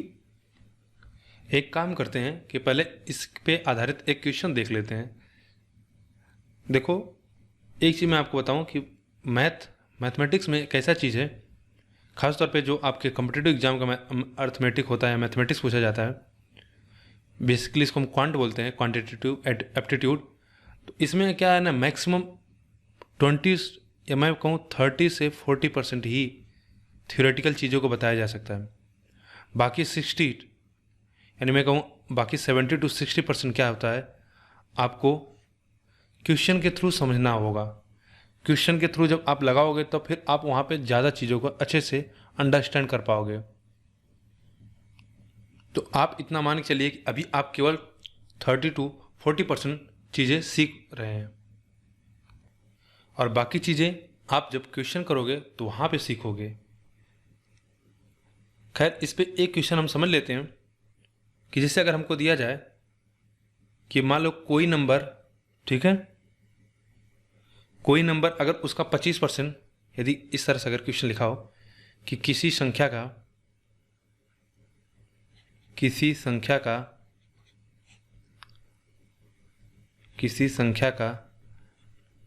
एक काम करते हैं कि पहले इस पे आधारित एक क्वेश्चन देख लेते हैं। देखो एक चीज़ मैं आपको बताऊं कि मैथमेटिक्स में एक ऐसा चीज़ है, खासतौर पे जो आपके कॉम्पिटिटिव एग्जाम का अर्थमेटिक होता है, मैथमेटिक्स पूछा जाता है, बेसिकली इसको हम क्वांट बोलते हैं, क्वांटिटेटिव एप्टीट्यूड। तो इसमें क्या है ना, मैक्सिमम 20 या मैं कहूँ 30 से 40% ही थ्योरेटिकल चीज़ों को बताया जा सकता है। बाकी 60 यानी मैं कहूँ बाकी 70 to 60% क्या होता है, आपको क्वेश्चन के थ्रू समझना होगा। क्वेश्चन के थ्रू जब आप लगाओगे तो फिर आप वहाँ पे ज़्यादा चीज़ों को अच्छे से अंडरस्टैंड कर पाओगे। तो आप इतना मान के चलिए कि अभी आप केवल 30 to 40% चीज़ें सीख रहे हैं, और बाकी चीज़ें आप जब क्वेश्चन करोगे तो वहाँ पे सीखोगे। खैर, इस पे एक क्वेश्चन हम समझ लेते हैं कि जैसे अगर हमको दिया जाए कि मान लो कोई नंबर, ठीक है, कोई नंबर अगर उसका 25%, यदि इस तरह से अगर क्वेश्चन लिखा हो कि किसी संख्या का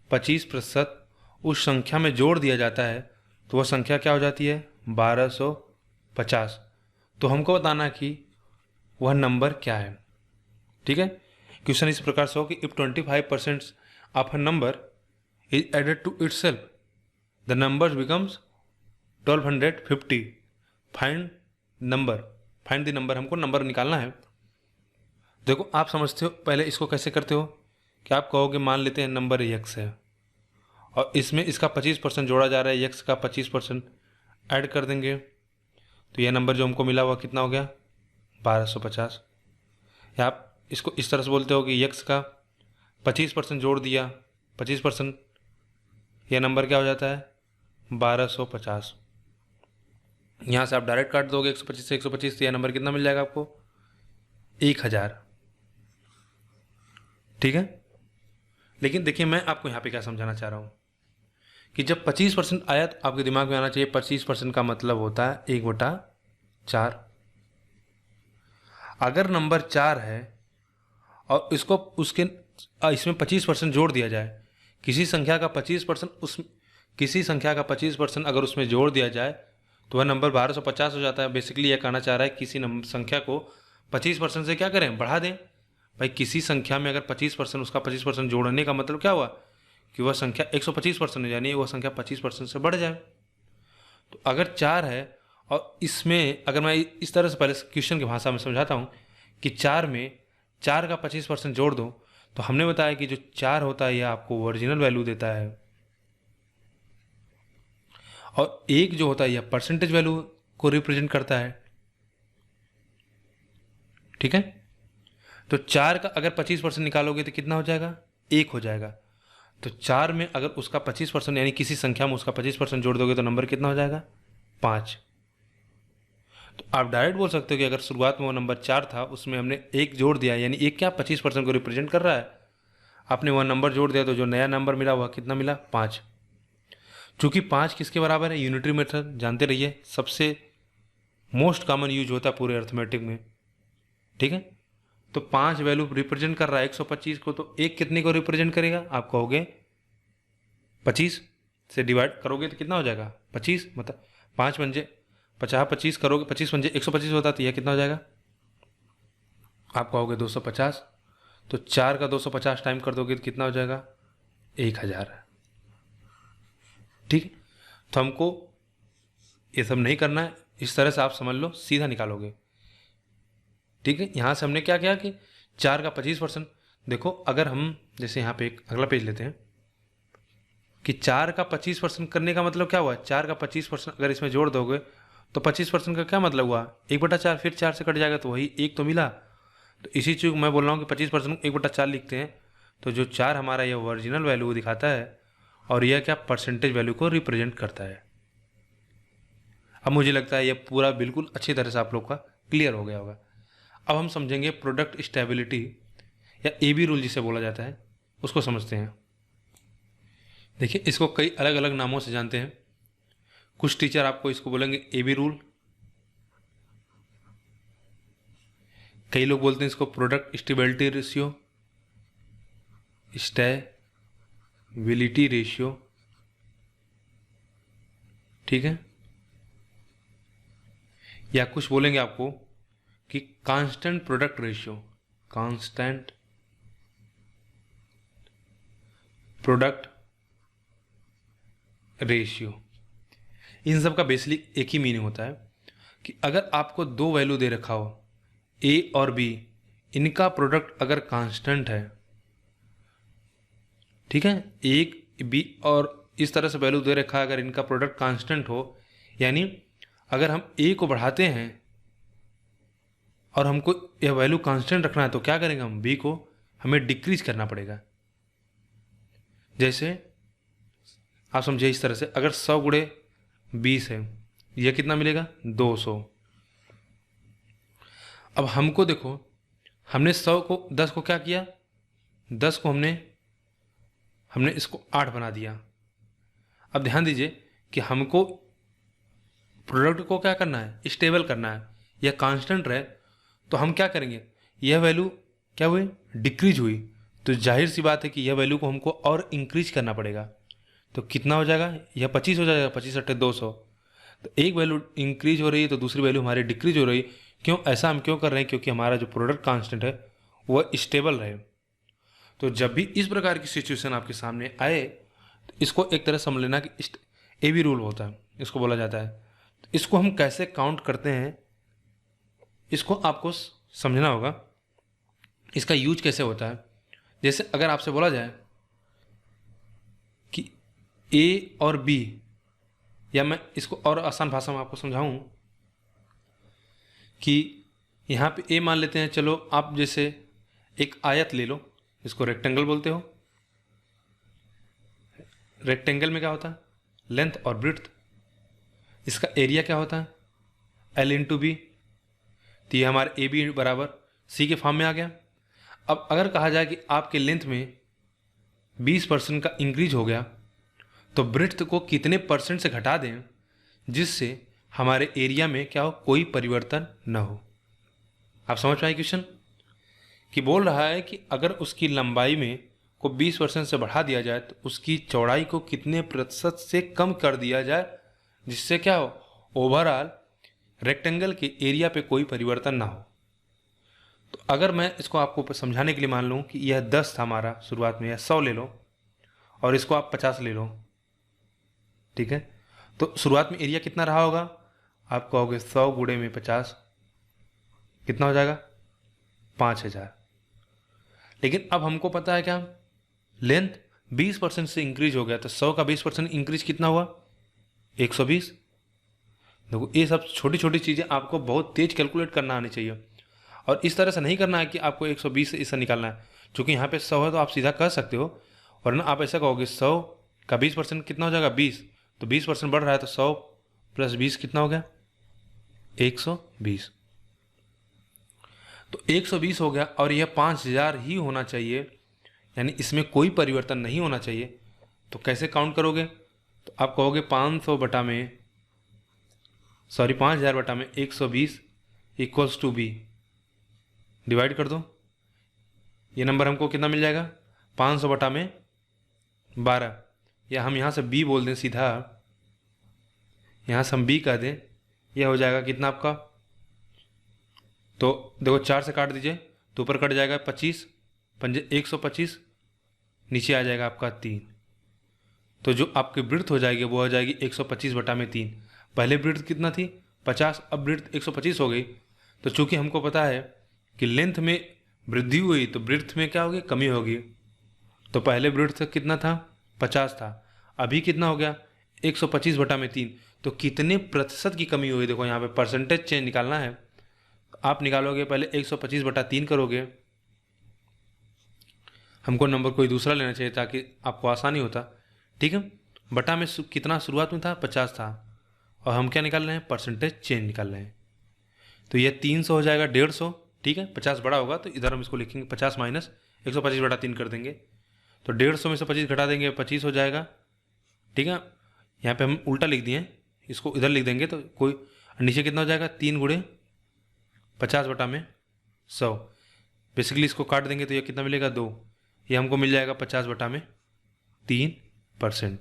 25% उस संख्या में जोड़ दिया जाता है तो वह संख्या क्या हो जाती है? 1250। तो हमको बताना कि वह नंबर क्या है। ठीक है, क्वेश्चन इस प्रकार से हो कि if 25% of a number is added to itself, the number becomes 1250. Find the number, हमको नंबर निकालना है। देखो आप समझते हो पहले इसको कैसे करते हो कि आप कहोगे मान लेते हैं नंबर x है और इसमें इसका 25% जोड़ा जा रहा है, x का 25% ऐड कर देंगे तो यह नंबर जो हमको मिला हुआ कितना हो गया? 1250। या आप इसको इस तरह से बोलते हो कि x का 25% जोड़ दिया, 25%, यह नंबर क्या हो जाता है? 1250। यहाँ से आप डायरेक्ट काट दोगे 125 से 125, तो यह नंबर कितना मिल जाएगा आपको? 1000। ठीक है, लेकिन देखिए मैं आपको यहाँ पे क्या समझाना चाह रहा हूँ कि जब 25% आया तो आपके दिमाग में आना चाहिए 25% का मतलब होता है 1/4। अगर नंबर 4 है और इसको इसमें 25% जोड़ दिया जाए, किसी संख्या का 25% अगर उसमें जोड़ दिया जाए तो वह नंबर 1250 हो जाता है। बेसिकली यह कहना चाह रहा है किसी संख्या को 25% से क्या करें? बढ़ा दें। भाई किसी संख्या में अगर 25% उसका 25% जोड़ने का मतलब क्या हुआ कि वह संख्या 125% है, यानी वह संख्या 25% से बढ़ जाए। तो अगर 4 है और इसमें अगर मैं इस तरह से पहले क्वेश्चन की भाषा में समझाता हूँ कि 4 में 4 का 25% जोड़ दो, तो हमने बताया कि जो 4 होता है यह आपको ओरिजिनल वैल्यू देता है और 1 जो होता है यह परसेंटेज वैल्यू को रिप्रेजेंट करता है। ठीक है, तो 4 का अगर 25% निकालोगे तो कितना हो जाएगा? 1 हो जाएगा। तो 4 में अगर उसका 25% यानी किसी संख्या में उसका 25% जोड़ दोगे तो नंबर कितना हो जाएगा? 5। तो आप डायरेक्ट बोल सकते हो कि अगर शुरुआत में वो नंबर 4 था उसमें हमने 1 जोड़ दिया, यानी 1 क्या 25% को रिप्रेजेंट कर रहा है, आपने वह नंबर जोड़ दिया तो जो नया नंबर मिला वह कितना मिला? 5। चूंकि 5 किसके बराबर है? यूनिटरी मेथड जानते रहिए, सबसे मोस्ट कॉमन यूज होता है पूरे अर्थमेटिक में। ठीक है, तो 5 वैल्यू रिप्रेजेंट कर रहा है 125 को, तो 1 कितने को रिप्रेजेंट करेगा? आप कहोगे 25 से डिवाइड करोगे तो कितना हो जाएगा? 25, मतलब 5 पंजे 50, 25 करोगे 25 पंजे 125 होता, तो यह कितना हो जाएगा? आप कहोगे 250। तो 4 का 250 टाइम कर दोगे तो कितना हो जाएगा? 1000। ठीक है, तो हमको ये सब नहीं करना है, इस तरह से आप समझ लो, सीधा निकालोगे। ठीक है, यहाँ से हमने क्या किया कि 4 का 25%, देखो अगर हम जैसे यहाँ पे एक अगला पेज लेते हैं कि 4 का 25% करने का मतलब क्या हुआ? 4 का 25% अगर इसमें जोड़ दोगे तो 25% का क्या मतलब हुआ? 1/4, फिर 4 से कट जाएगा तो वही 1 तो मिला। तो इसी चीज़ मैं बोल रहा हूँ कि 25% 1/4 लिखते हैं तो जो 4 हमारा यह ओरिजिनल वैल्यू दिखाता है और यह क्या परसेंटेज वैल्यू को रिप्रेजेंट करता है। अब मुझे लगता है यह पूरा बिल्कुल अच्छी तरह से आप लोग का क्लियर हो गया होगा। अब हम समझेंगे प्रोडक्ट स्टेबिलिटी या AB रूल जिसे बोला जाता है, उसको समझते हैं। देखिए, इसको कई अलग अलग नामों से जानते हैं। कुछ टीचर आपको इसको बोलेंगे AB रूल, कई लोग बोलते हैं इसको product stability ratio, stability ratio, ठीक है, या कुछ बोलेंगे आपको कि constant product ratio, constant product ratio. इन सब का बेसिकली एक ही मीनिंग होता है कि अगर आपको दो वैल्यू दे रखा हो A और B, इनका प्रोडक्ट अगर कांस्टेंट है, ठीक है, एक B और इस तरह से वैल्यू दे रखा है, अगर इनका प्रोडक्ट कांस्टेंट हो, यानी अगर हम A को बढ़ाते हैं और हमको यह वैल्यू कांस्टेंट रखना है तो क्या करेंगे हम, B को हमें डिक्रीज करना पड़ेगा। जैसे आप समझिए इस तरह से, अगर 100 गुणे 20 है, यह कितना मिलेगा 200। अब हमको देखो, हमने 100 को 10 को क्या किया, 10 को हमने इसको 8 बना दिया। अब ध्यान दीजिए कि हमको प्रोडक्ट को क्या करना है, स्टेबल करना है, यह कांस्टेंट रहे, तो हम क्या करेंगे, यह वैल्यू क्या हुई, डिक्रीज हुई, तो जाहिर सी बात है कि यह वैल्यू को हमको और इंक्रीज करना पड़ेगा। तो कितना हो जाएगा, यह 25 हो जाएगा, 25 × 200। तो एक वैल्यू इंक्रीज हो रही है तो दूसरी वैल्यू हमारी डिक्रीज हो रही है। क्यों, ऐसा हम क्यों कर रहे हैं, क्योंकि हमारा जो प्रोडक्ट कांस्टेंट है वह स्टेबल रहे। तो जब भी इस प्रकार की सिचुएशन आपके सामने आए तो इसको एक तरह समझ लेना कि AB रूल होता है, इसको बोला जाता है। तो इसको हम कैसे काउंट करते हैं, इसको आपको समझना होगा, इसका यूज कैसे होता है। जैसे अगर आपसे बोला जाए कि A और B, या मैं इसको और आसान भाषा में आपको समझाऊं कि यहाँ पे A मान लेते हैं, चलो आप जैसे एक आयत ले लो, इसको रेक्टेंगल बोलते हो। रेक्टेंगल में क्या होता है, लेंथ और ब्रिड्थ। इसका एरिया क्या होता है, L × B। तो ये हमारे AB बराबर C के फॉर्म में आ गया। अब अगर कहा जाए कि आपके लेंथ में 20% का इंक्रीज हो गया तो ब्रिड्थ को कितने % से घटा दें जिससे हमारे एरिया में क्या हो, कोई परिवर्तन न हो। आप समझ पाए क्वेश्चन, कि बोल रहा है कि अगर उसकी लंबाई में को 20% से बढ़ा दिया जाए तो उसकी चौड़ाई को कितने % से कम कर दिया जाए जिससे क्या हो, ओवरऑल रेक्टेंगल के एरिया पे कोई परिवर्तन ना हो। तो अगर मैं इसको आपको समझाने के लिए मान लूँ कि यह 10 था हमारा शुरुआत में, या 100 ले लो और इसको आप 50 ले लो, ठीक है, तो शुरुआत में एरिया कितना रहा होगा, आप कहोगे 100 गुणे में 50 कितना हो जाएगा, 5000। लेकिन अब हमको पता है क्या, लेंथ 20% से इंक्रीज हो गया, तो 100 का 20% इंक्रीज कितना हुआ, 120। देखो, ये सब छोटी छोटी चीज़ें आपको बहुत तेज कैलकुलेट करना आनी चाहिए, और इस तरह से नहीं करना है कि आपको 120 से इससे निकालना है। चूँकि यहाँ पे 100 है तो आप सीधा कर सकते हो, वरना आप ऐसा कहोगे 100 का 20% कितना हो जाएगा, 20। तो 20% बढ़ रहा है तो 100 + 20 कितना हो गया, 120। तो 120 हो गया और यह 5000 ही होना चाहिए, यानी इसमें कोई परिवर्तन नहीं होना चाहिए। तो कैसे काउंट करोगे, तो आप कहोगे 5000 बटा में 120 = B, डिवाइड कर दो। ये नंबर हमको कितना मिल जाएगा, 500 बटा में 12, या हम यहाँ से B बोल दें सीधा, यहाँ से हम B कह दें, यह हो जाएगा कितना आपका, तो देखो 4 से काट दीजिए तो ऊपर कट जाएगा 25, 125, नीचे आ जाएगा आपका 3। तो जो आपकी ब्रिड्थ हो जाएगी वो हो जाएगी 125 बटा में 3। पहले ब्रिड्थ कितना थी, 50, अब ब्रिड्थ 125 हो गई। तो चूंकि हमको पता है कि लेंथ में वृद्धि हुई तो ब्रिड्थ में क्या होगी, कमी होगी। तो पहले ब्रिड्थ कितना था, 50 था, अभी कितना हो गया, 125 बटा में 3। तो कितने % की कमी हुई, देखो यहाँ पे परसेंटेज चेंज निकालना है। आप निकालोगे, पहले 125 बटा 3 करोगे, हमको नंबर कोई दूसरा लेना चाहिए ताकि आपको आसानी होता। ठीक है, बटा में कितना शुरुआत में था, 50 था, और हम क्या निकाल रहे हैं, परसेंटेज चेंज निकाल रहे हैं। तो ये 300 हो जाएगा 150। ठीक है, 50 बड़ा होगा तो इधर हम इसको लिखेंगे 50 माइनस 125 बटा 3 कर देंगे, तो 150 में से 25 घटा देंगे, 25 हो जाएगा। ठीक है, यहाँ पे हम उल्टा लिख दिए, इसको इधर लिख देंगे तो कोई नीचे कितना हो जाएगा, 3 गुणे 50 बटा में 100। बेसिकली इसको काट देंगे तो ये कितना मिलेगा, 2। ये हमको मिल जाएगा 50 बटा में 3%।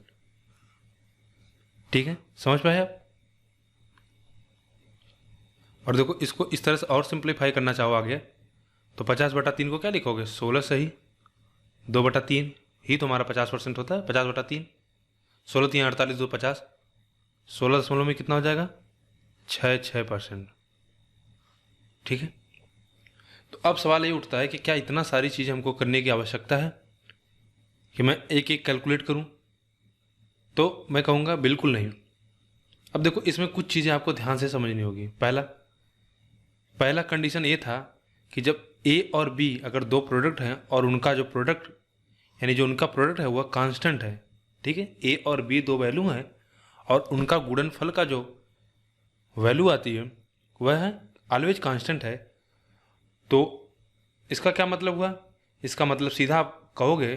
ठीक है, समझ पाए आप। और देखो इसको इस तरह से और सिंप्लीफाई करना चाहो आगे तो 50 बटा 3 को क्या लिखोगे, 16 सही, 2 बटा 3 ही तुम्हारा 50% होता है। 50 बटा 3, 16 3 48, 2 50, 16 में कितना हो जाएगा, 6%। ठीक है, तो अब सवाल ये उठता है कि क्या इतना सारी चीज़ हमको करने की आवश्यकता है कि मैं एक एक कैलकुलेट करूं? तो मैं कहूँगा बिल्कुल नहीं। अब देखो इसमें कुछ चीज़ें आपको ध्यान से समझनी होगी। पहला कंडीशन ये था कि जब ए और बी अगर दो प्रोडक्ट हैं और उनका जो प्रोडक्ट यानी जो उनका प्रोडक्ट है वह कांस्टेंट है। ठीक है, ए और बी दो वैल्यू हैं और उनका गुणनफल का जो वैल्यू आती है वह है ऑलवेज कांस्टेंट है। तो इसका क्या मतलब हुआ, इसका मतलब सीधा आप कहोगे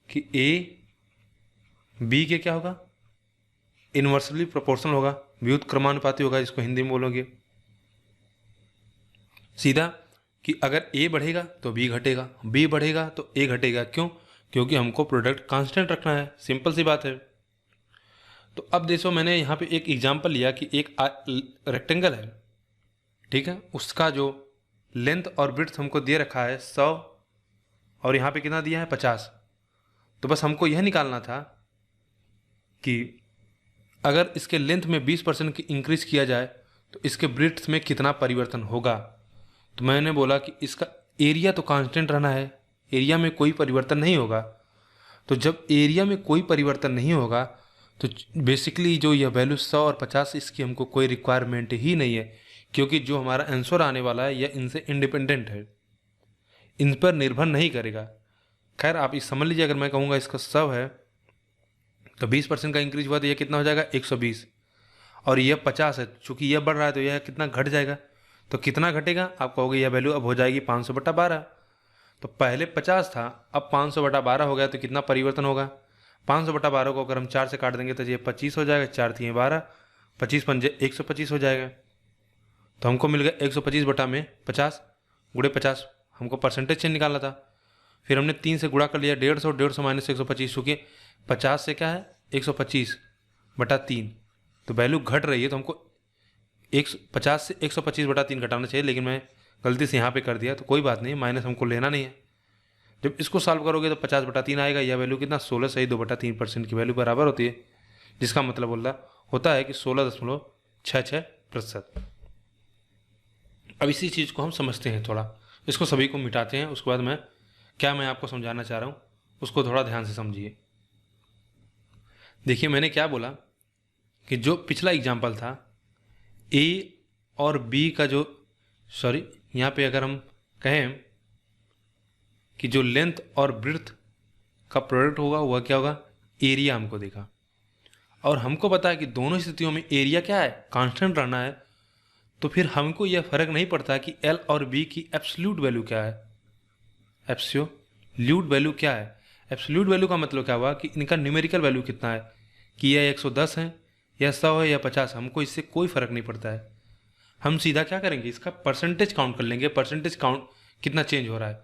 कि ए बी के क्या होगा, इन्वर्सली प्रोपोर्शनल होगा, व्युत्क्रमानुपाती होगा, इसको हिंदी में बोलोगे सीधा कि अगर ए बढ़ेगा तो बी घटेगा, बी बढ़ेगा तो ए घटेगा। क्यों? क्योंकि हमको प्रोडक्ट कांस्टेंट रखना है, सिंपल सी बात है। तो अब देखो मैंने यहाँ पे एक एग्जांपल लिया कि एक रेक्टेंगल है, ठीक है, उसका जो लेंथ और ब्रेड्थ हमको दे रखा है 100 और यहाँ पे कितना दिया है 50। तो बस हमको यह निकालना था कि अगर इसके लेंथ में 20% की इंक्रीज किया जाए तो इसके ब्रेड्थ में कितना परिवर्तन होगा। तो मैंने बोला कि इसका एरिया तो कांस्टेंट रहना है, एरिया में कोई परिवर्तन नहीं होगा। तो जब एरिया में कोई परिवर्तन नहीं होगा तो बेसिकली जो यह वैल्यू 100 और 50 इसकी हमको कोई रिक्वायरमेंट ही नहीं है, क्योंकि जो हमारा आंसर आने वाला है यह इनसे इंडिपेंडेंट है, इन पर निर्भर नहीं करेगा। खैर आप इस समझ लीजिए, अगर मैं कहूँगा इसका 100 है तो 20% का इंक्रीज हुआ तो यह कितना हो जाएगा 120, और यह 50 है, चूँकि यह बढ़ रहा है तो यह कितना घट जाएगा। तो कितना घटेगा, आप कहोगे यह वैल्यू अब हो जाएगी 500 बटा 12। तो पहले 50 था, अब 500 बटा 12 हो गया, तो कितना परिवर्तन होगा, 500 बटा 12 को अगर हम 4 से काट देंगे तो ये 25 हो जाएगा, 4 3 12, 25 पंजे 125 हो जाएगा। तो हमको मिल गया 125 बटा में 50 गुणे 50, हमको परसेंटेज चेंज निकालना था। फिर हमने 3 से गुणा कर लिया, 150, 150 माइनस 125, चूँकि 50 से क्या है 125 बटा 3, तो वैल्यू घट रही है, तो हमको 50 से 125 बटा 3 घटाना चाहिए, लेकिन मैं गलती से यहाँ पे कर दिया, तो कोई बात नहीं, माइनस हमको लेना नहीं है। जब इसको सॉल्व करोगे तो 50 बटा 3 आएगा, यह वैल्यू कितना 16 सही 2 बटा 3% की वैल्यू बराबर होती है, जिसका मतलब होता है कि 16.66%। अब इसी चीज़ को हम समझते हैं थोड़ा, इसको सभी को मिटाते हैं, उसके बाद मैं आपको समझाना चाह रहा हूँ उसको थोड़ा ध्यान से समझिए। देखिए मैंने क्या बोला कि जो पिछला एग्जाम्पल था ए और बी का जो यहाँ पे अगर हम कहें कि जो लेंथ और ब्रेड्थ का प्रोडक्ट होगा वह क्या होगा, एरिया हमको देखा, और हमको पता है कि दोनों स्थितियों में एरिया क्या है, कांस्टेंट रहना है। तो फिर हमको यह फर्क नहीं पड़ता कि एल और बी की एब्सोल्यूट वैल्यू क्या है। एब्सोल्यूट वैल्यू क्या है, एब्सोल्यूट वैल्यू का मतलब क्या हुआ कि इनका न्यूमेरिकल वैल्यू कितना है, कि यह 110 है या 100 है या 50, हमको इससे कोई फर्क नहीं पड़ता है। हम सीधा क्या करेंगे, इसका परसेंटेज काउंट कर लेंगे, परसेंटेज काउंट कितना चेंज हो रहा है।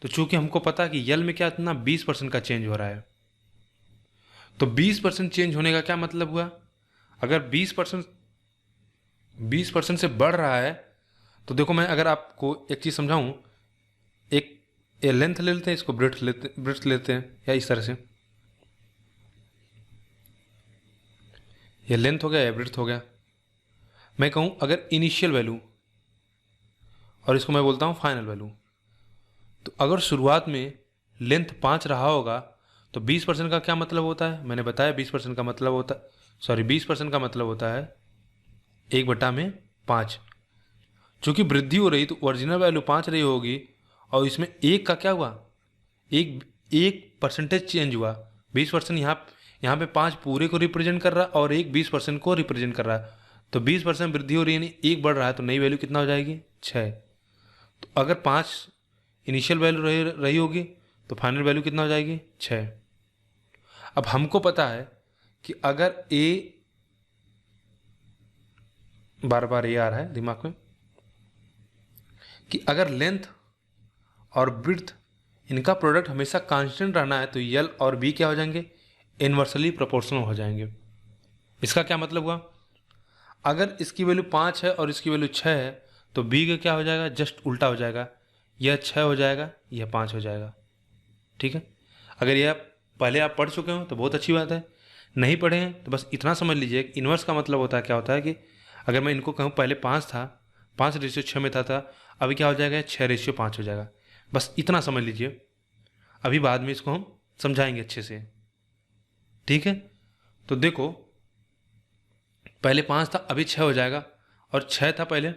तो चूंकि हमको पता है कि यल में क्या इतना 20% का चेंज हो रहा है, तो 20% चेंज होने का क्या मतलब हुआ, अगर 20% से बढ़ रहा है तो देखो मैं अगर आपको एक चीज़ समझाऊं, एक लेंथ ले लेते हैं, इसको ब्रेड्थ लेते हैं, या इस तरह से ये लेंथ हो गया या ब्रेड्थ हो गया। मैं कहूं अगर इनिशियल वैल्यू और इसको मैं बोलता हूं फाइनल वैल्यू, तो अगर शुरुआत में लेंथ 5 रहा होगा तो 20% का क्या मतलब होता है, मैंने बताया 20% का मतलब होता 20% का मतलब होता है 1/5। चूँकि वृद्धि हो रही तो ओरिजिनल वैल्यू 5 रही होगी और इसमें 1 का क्या हुआ, एक परसेंटेज चेंज हुआ, 20% यहाँ पे 5 पूरे को रिप्रेजेंट कर रहा है और एक 20% को रिप्रेजेंट कर रहा है, तो 20% वृद्धि हो रही है, यानी एक बढ़ रहा है, तो नई वैल्यू कितना हो जाएगी 6। तो अगर 5 इनिशियल वैल्यू रही होगी तो फाइनल वैल्यू कितना हो जाएगी 6। अब हमको पता है कि अगर ए, बार बार ये आ रहा है दिमाग में, कि अगर लेंथ और ब्रीड्थ इनका प्रोडक्ट हमेशा कांस्टेंट रहना है तो यल और बी क्या हो जाएंगे, इन्वर्सली प्रोपोर्शनल हो जाएंगे। इसका क्या मतलब हुआ, अगर इसकी वैल्यू 5 है और इसकी वैल्यू 6 है तो बी का क्या हो जाएगा, जस्ट उल्टा हो जाएगा, यह 6 हो जाएगा, यह 5 हो जाएगा। ठीक है, अगर यह पहले आप पढ़ चुके हो तो बहुत अच्छी बात है, नहीं पढ़े हैं तो बस इतना समझ लीजिए कि इन्वर्स का मतलब होता है, क्या होता है कि अगर मैं इनको कहूँ पहले 5 था, 5:6 में था, अभी क्या हो जाएगा 6:5 हो जाएगा। बस इतना समझ लीजिए, अभी बाद में इसको हम समझाएंगे अच्छे से। ठीक है, तो देखो पहले 5 था, अभी 6 हो जाएगा, और 6 था पहले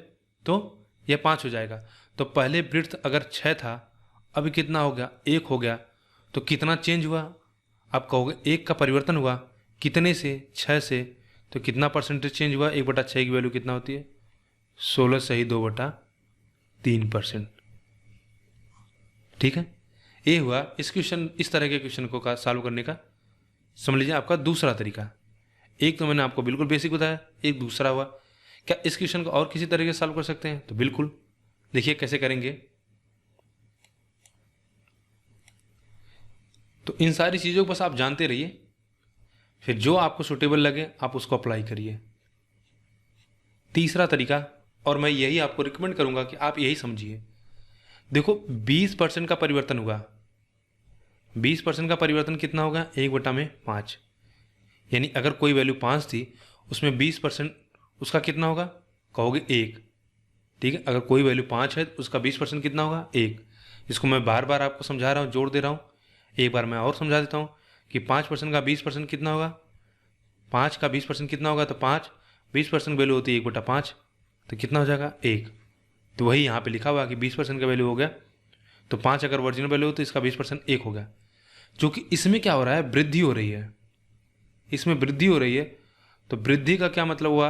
तो यह 5 हो जाएगा। तो पहले ब्रीड्थ अगर 6 था, अभी कितना हो गया, 1 हो गया, तो कितना चेंज हुआ, आप कहोगे 1 का परिवर्तन हुआ, कितने से, 6 से, तो कितना परसेंटेज चेंज हुआ, 1/6 की वैल्यू कितना होती है, 16 सही 2/3%। ठीक है, ये हुआ इस क्वेश्चन, इस तरह के क्वेश्चन को सॉल्व करने का समझ लीजिए आपका दूसरा तरीका। एक तो मैंने आपको बिल्कुल बेसिक बताया, एक दूसरा हुआ। क्या इस क्वेश्चन को और किसी तरीके से सॉल्व कर सकते हैं, तो बिल्कुल, देखिए कैसे करेंगे। तो इन सारी चीज़ों को बस आप जानते रहिए, फिर जो आपको सुटेबल लगे आप उसको अप्लाई करिए। तीसरा तरीका, और मैं यही आपको रिकमेंड करूंगा कि आप यही समझिए। देखो 20% का परिवर्तन हुआ, 20% का परिवर्तन कितना होगा, 1/5। यानी अगर कोई वैल्यू 5 थी, उसमें 20% उसका कितना होगा, कहोगे 1। ठीक है, अगर कोई वैल्यू 5 है उसका 20% कितना होगा, 1। इसको मैं बार बार आपको समझा रहा हूँ, जोड़ दे रहा हूँ, एक बार मैं और समझा देता हूँ कि 5% का 20% कितना होगा, 5 का 20% कितना होगा, तो 5, 20% वैल्यू होती है 1/5, तो कितना हो जाएगा 1। तो वही यहाँ पे लिखा हुआ कि 20% का वैल्यू हो गया, तो 5 अगर ओरिजिनल वैल्यू हो तो इसका 20% 1 हो गया। क्योंकि इसमें क्या हो रहा है, वृद्धि हो रही है, इसमें वृद्धि हो रही है। तो वृद्धि का क्या मतलब हुआ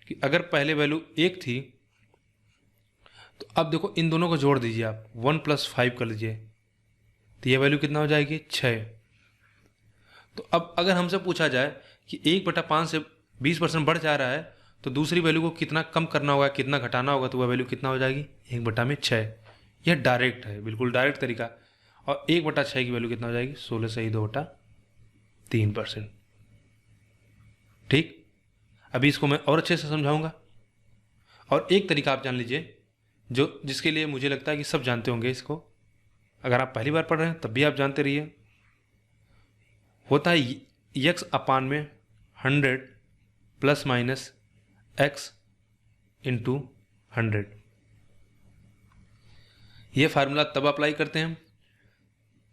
कि अगर पहले वैल्यू 1 थी, तो अब देखो इन दोनों को जोड़ दीजिए आप, 1 + 5 कर लीजिए, तो यह वैल्यू कितना हो जाएगी 6। तो अब अगर हमसे पूछा जाए कि 1/5 से 20% बढ़ जा रहा है, तो दूसरी वैल्यू को कितना कम करना होगा, कितना घटाना होगा, तो वह वैल्यू कितना हो जाएगी, 1/6। यह डायरेक्ट है, बिल्कुल डायरेक्ट तरीका। और 1/6 की वैल्यू कितना हो जाएगी, 16 सही 2/3%। ठीक, अभी इसको मैं और अच्छे से समझाऊंगा। और एक तरीका आप जान लीजिए, जो जिसके लिए मुझे लगता है कि सब जानते होंगे इसको, अगर आप पहली बार पढ़ रहे हैं तब भी आप जानते रहिए। होता है x/100 ± x × 100। ये फार्मूला तब अप्लाई करते हैं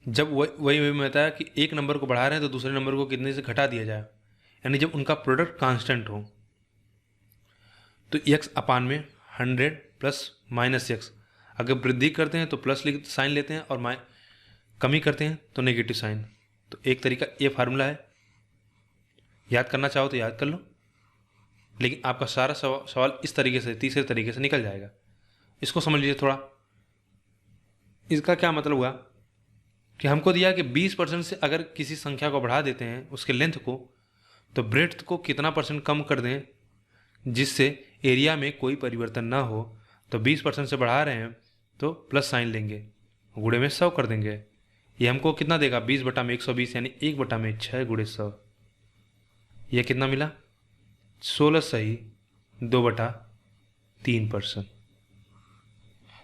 जब वही मैं बताया कि एक नंबर को बढ़ा रहे हैं तो दूसरे नंबर को कितने से घटा दिया जाए, यानी जब उनका प्रोडक्ट कांस्टेंट हो। तो x/100 ± x, अगर वृद्धि करते हैं तो प्लस साइन लेते हैं, और कमी करते हैं तो नेगेटिव साइन। तो एक तरीका ये फार्मूला है, याद करना चाहो तो याद कर लो, लेकिन आपका सारा सवाल इस तरीके से, तीसरे तरीके से निकल जाएगा। इसको समझ लीजिए थोड़ा। इसका क्या मतलब हुआ कि हमको दिया कि 20% से अगर किसी संख्या को बढ़ा देते हैं उसके लेंथ को, तो ब्रेड्थ को कितना % कम कर दें जिससे एरिया में कोई परिवर्तन ना हो। तो 20% से बढ़ा रहे हैं तो प्लस साइन लेंगे, गुणे में 100 कर देंगे। ये हमको कितना देगा, 20/120, यानी 1/6 × 100। यह कितना मिला, 16 सही 2/3%।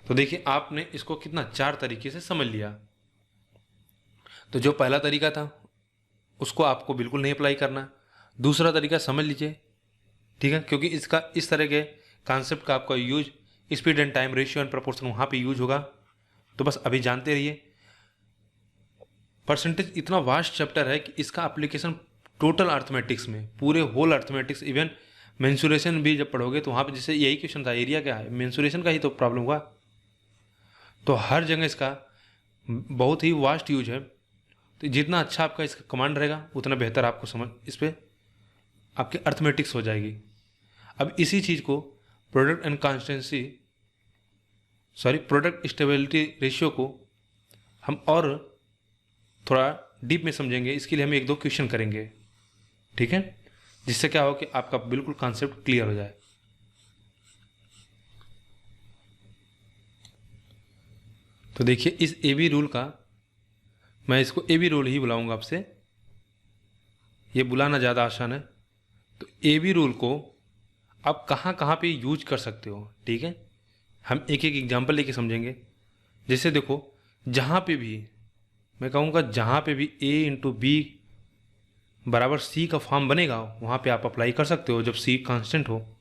तो देखिए आपने इसको कितना 4 तरीके से समझ लिया। तो जो पहला तरीका था उसको आपको बिल्कुल नहीं अप्लाई करना, दूसरा तरीका समझ लीजिए, ठीक है, क्योंकि इसका इस तरह के कॉन्सेप्ट का आपका use speed and time ratio and proportion वहाँ पे यूज होगा। तो बस अभी जानते रहिए। परसेंटेज इतना वास्ट चैप्टर है कि इसका एप्लीकेशन टोटल अर्थमेटिक्स में, पूरे होल अर्थमेटिक्स, इवन मेंसुरेशन भी जब पढ़ोगे तो वहाँ पे जैसे यही क्वेश्चन था, एरिया क्या है, मेंसुरेशन का ही तो प्रॉब्लम हुआ। तो हर जगह इसका बहुत ही वास्ट यूज है। तो जितना अच्छा आपका इसका कमांड रहेगा उतना बेहतर आपको समझ इस पर आपकी अर्थमेटिक्स हो जाएगी। अब इसी चीज़ को प्रोडक्ट स्टेबिलिटी रेशियो को हम और थोड़ा डीप में समझेंगे। इसके लिए हम एक दो क्वेश्चन करेंगे, ठीक है, जिससे क्या हो कि आपका बिल्कुल कॉन्सेप्ट क्लियर हो जाए। तो देखिए इस ए बी रूल का, मैं इसको ए बी रूल ही बुलाऊंगा आपसे, ये बुलाना ज़्यादा आसान है। तो ए बी रूल को आप कहाँ कहाँ पे यूज कर सकते हो, ठीक है, हम एक एक एग्जांपल लेके समझेंगे। जैसे देखो, जहाँ पे भी मैं कहूँगा, जहाँ पे भी ए इंटू बी बराबर सी का फॉर्म बनेगा वहाँ पे आप अप्लाई कर सकते हो जब सी कांस्टेंट हो।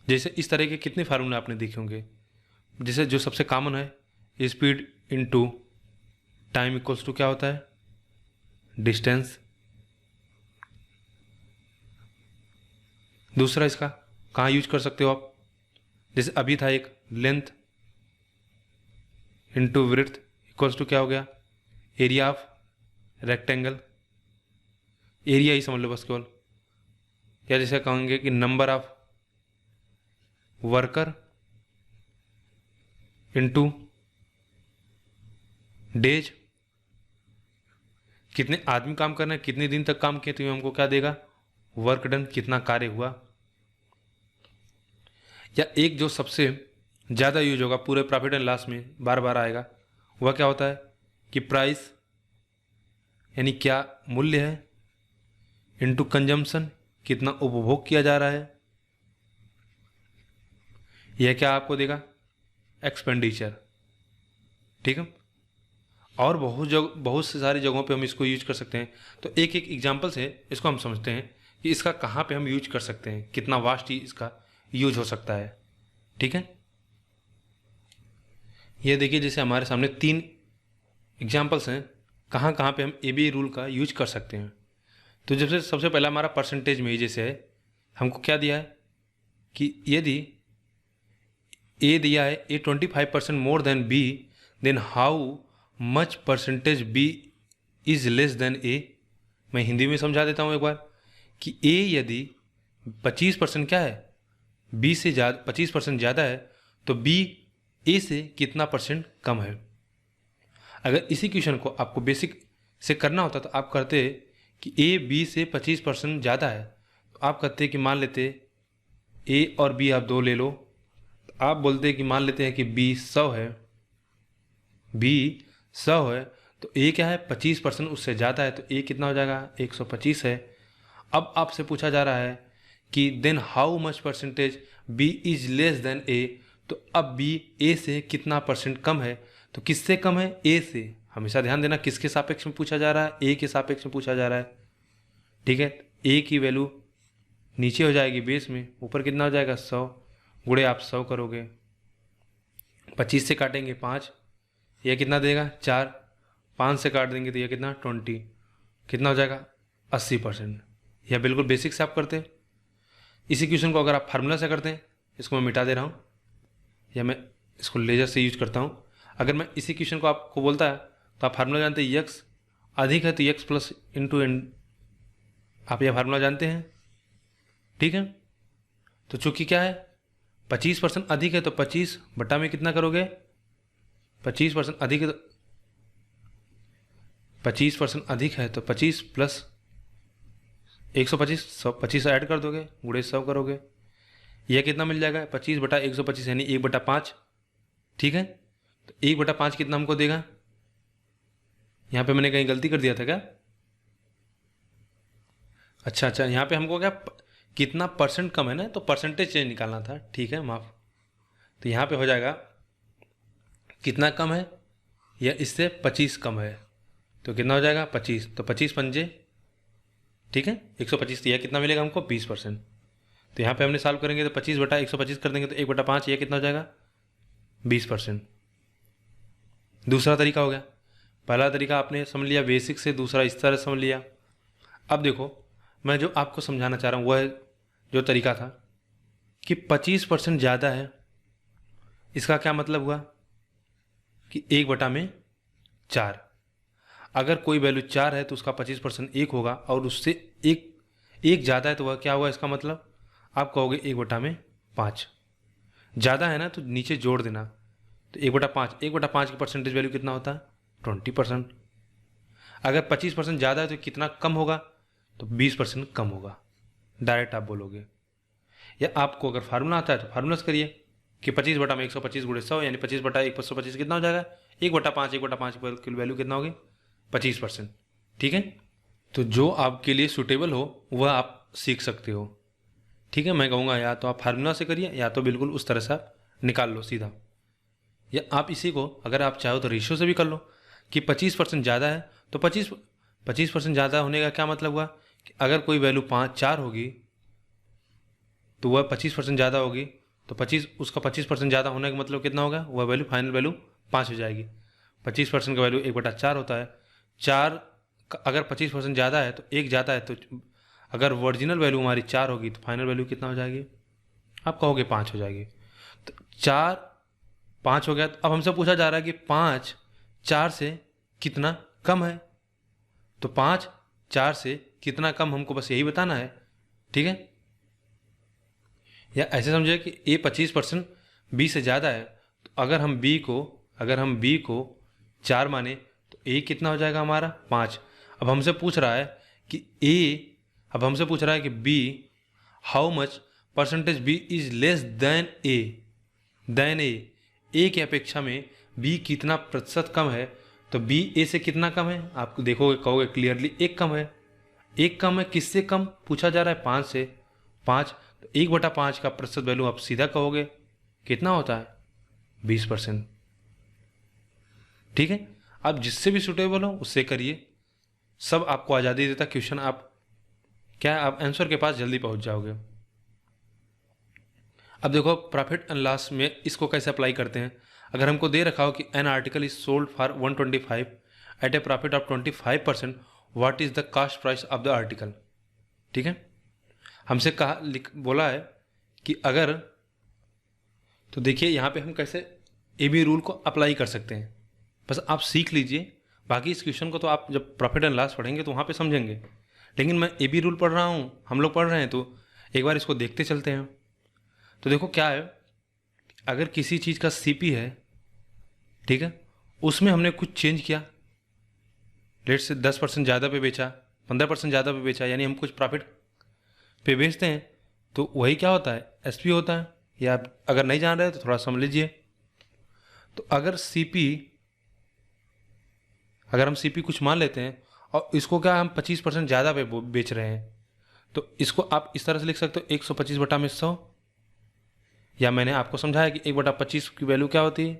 जैसे इस तरह के कितने फार्मूले आपने देखे होंगे। जैसे जो सबसे कॉमन है, speed into time equals to क्या होता है, डिस्टेंस। दूसरा इसका कहाँ यूज कर सकते हो आप, जैसे अभी था एक, length into width equals to क्या हो गया, एरिया ऑफ रेक्टेंगल। एरिया ही समझ लो बस केवल, या जैसे कहेंगे कि number of worker into days, कितने आदमी काम कर रहे हैं, कितने दिन तक काम किए तो हमको क्या देगा, वर्क डन, कितना कार्य हुआ। या एक जो सबसे ज़्यादा यूज होगा पूरे प्रॉफिट एंड लॉस में, बार बार आएगा, वह क्या होता है कि प्राइस यानी क्या मूल्य है, इंटू कंजम्पशन, कितना उपभोग किया जा रहा है। यह क्या आपको देगा, एक्सपेंडिचर, ठीक है। और बहुत से सारी जगहों पे हम इसको यूज कर सकते हैं। तो एक एक एग्जांपल से इसको हम समझते हैं कि इसका कहाँ पे हम यूज कर सकते हैं, कितना वास्ट ही इसका यूज हो सकता है, ठीक है। ये देखिए जैसे हमारे सामने 3 एग्जांपल्स हैं कहाँ कहाँ पे हम ए बी रूल का यूज कर सकते हैं। तो जब से सबसे पहला हमारा परसेंटेज में ही जैसे है, हमको क्या दिया है कि यदि ए दिया है A 25% more than B, then how much percentage B is less than A. मैं हिंदी में समझा देता हूँ एक बार कि ए यदि 25% क्या है, बी से ज़्यादा 25% ज़्यादा है, तो बी ए से कितना परसेंट कम है। अगर इसी क्वेश्चन को आपको बेसिक से करना होता तो आप करते कि ए बी से 25% ज़्यादा है, तो आप कहते कि मान लेते ए और बी आप 2 ले लो, तो आप बोलते कि मान लेते हैं कि बी 100 है, बी 100 है, तो ए क्या है 25% उससे ज़्यादा है, तो ए कितना हो जाएगा 125 है। अब आपसे पूछा जा रहा है कि then how much percentage B is less than A, तो अब बी ए से कितना परसेंट कम है, तो किससे कम है, ए से। हमेशा ध्यान देना किसके सापेक्ष में पूछा जा रहा है, ए के सापेक्ष में पूछा जा रहा है, ठीक है। ए की वैल्यू नीचे हो जाएगी बेस में, ऊपर कितना हो जाएगा 100, गुणे आप 100 करोगे, 25 से काटेंगे 5, यह कितना देगा 4, 5 से काट देंगे तो यह कितना 20, कितना हो जाएगा 80%। यह बिल्कुल बेसिक से आप करते हैं। इसी क्वेश्चन को अगर आप फार्मूला से करते हैं, इसको मैं मिटा दे रहा हूँ या मैं इसको लेजर से यूज करता हूँ। अगर मैं इसी क्वेश्चन को आपको बोलता है तो आप फार्मूला जानते हैं, यक्स अधिक है तो यक्स प्लस इंटू एन, आप यह फार्मूला जानते हैं, ठीक है। तो चूंकि क्या है 25% अधिक है तो 25 बटा में कितना करोगे, 25% अधिक है तो 25% अधिक है तो 25 प्लस 125, 125 ऐड कर दोगे, गुणे 100 करोगे, यह कितना मिल जाएगा 25 बटा 125 यानी 1/5, ठीक है। तो 1/5 कितना हमको देगा, यहाँ पे मैंने कहीं गलती कर दिया था क्या, अच्छा यहाँ पे हमको क्या कितना परसेंट कम है ना, तो परसेंटेज चेंज निकालना था, ठीक है, माफ। तो यहाँ पे हो जाएगा कितना कम है, या इससे 25 कम है, तो कितना हो जाएगा 25, तो 25 पंजे, ठीक है 125, यह कितना मिलेगा हमको 20%। तो यहाँ पे हमने सॉल्व करेंगे तो 25 बटा 125 कर देंगे तो 1/5, यह कितना हो जाएगा 20%। दूसरा तरीका हो गया, पहला तरीका आपने समझ लिया बेसिक से, दूसरा इस तरह समझ लिया। अब देखो मैं जो आपको समझाना चाह रहा हूँ वह जो तरीका था कि 25% ज़्यादा है, इसका क्या मतलब हुआ कि 1/4। अगर कोई वैल्यू 4 है तो उसका 25% 1 होगा, और उससे एक ज़्यादा है तो वह क्या होगा, इसका मतलब आप कहोगे 1/5। ज़्यादा है ना तो नीचे जोड़ देना, तो 1/5 की परसेंटेज वैल्यू कितना होता है, 20%। अगर 25% ज़्यादा है तो कितना कम होगा, तो 20% कम होगा, डायरेक्ट आप बोलोगे। या आपको अगर फार्मूला आता है तो फार्मूला से करिए कि 25/125 × 100 यानी 25/125 कितना हो जाएगा, 1/5 की वैल्यू कितना होगी, 25%। ठीक है, तो जो आपके लिए सूटेबल हो वह आप सीख सकते हो। ठीक है, मैं कहूँगा या तो आप फार्मूला से करिए या तो बिल्कुल उस तरह से आप निकाल लो सीधा, या आप इसी को अगर आप चाहो तो रेशियो से भी कर लो कि 25% ज़्यादा है तो 25% ज़्यादा होने का क्या मतलब हुआ कि अगर कोई वैल्यू 4 होगी तो वह 25% ज़्यादा होगी, तो 25% ज़्यादा होने का मतलब कितना होगा, वह वैल्यू फाइनल वैल्यू 5 हो जाएगी। 25% का वैल्यू 1/4 होता है। 4 अगर 25% ज़्यादा है तो 1 ज़्यादा है, तो अगर ओरिजिनल वैल्यू हमारी 4 होगी तो फाइनल वैल्यू कितना हो जाएगी, आप कहोगे 5 हो जाएगी। तो 4 5 हो गया। तो अब हमसे पूछा जा रहा है कि 5 4 से कितना कम है, तो 5 4 से कितना कम हमको बस यही बताना है। ठीक है, या ऐसे समझिए कि ए 25% बी से ज़्यादा है, तो अगर हम बी को 4 माने तो ए कितना हो जाएगा हमारा 5। अब हमसे पूछ रहा है कि B how much percentage B is less than A की अपेक्षा में बी कितना प्रतिशत कम है, तो बी ए से कितना कम है, आप देखोगे कहोगे क्लियरली 1 कम है। 1 कम है, किससे कम पूछा जा रहा है, 5 से। 5 तो 1/5 का प्रतिशत वैल्यू आप सीधा कहोगे कितना होता है, 20%। ठीक है, आप जिससे भी सुटेबल हो उससे करिए, सब आपको आज़ादी देता क्वेश्चन, आप आंसर के पास जल्दी पहुंच जाओगे। अब देखो प्रॉफिट एंड लॉस में इसको कैसे अप्लाई करते हैं। अगर हमको दे रखा हो कि an article is sold for 125 at a profit of 25%, what is the cost price of the article. ठीक है, हमसे बोला है कि अगर, तो देखिए यहाँ पे हम कैसे ए बी रूल को अप्लाई कर सकते हैं, बस आप सीख लीजिए। बाकी इस क्वेश्चन को तो आप जब प्रॉफिट एंड लॉस पढ़ेंगे तो वहाँ पे समझेंगे, लेकिन मैं ए बी रूल पढ़ रहा हूँ, हम लोग पढ़ रहे हैं, तो एक बार इसको देखते चलते हैं। तो देखो क्या है, अगर किसी चीज़ का सीपी है, ठीक है, उसमें हमने कुछ चेंज किया, रेट से 10% ज़्यादा पे बेचा, 15% ज़्यादा पे बेचा, यानी हम कुछ प्रॉफिट पे बेचते हैं, तो वही क्या होता है, एसपी होता है। या आप अगर नहीं जान रहे तो थोड़ा समझ लीजिए। तो अगर हम सीपी कुछ मान लेते हैं और इसको क्या हम 25% ज़्यादा पे बेच रहे हैं, तो इसको आप इस तरह से लिख सकते हो 125/100, या मैंने आपको समझाया कि 1/25 की वैल्यू क्या होती है,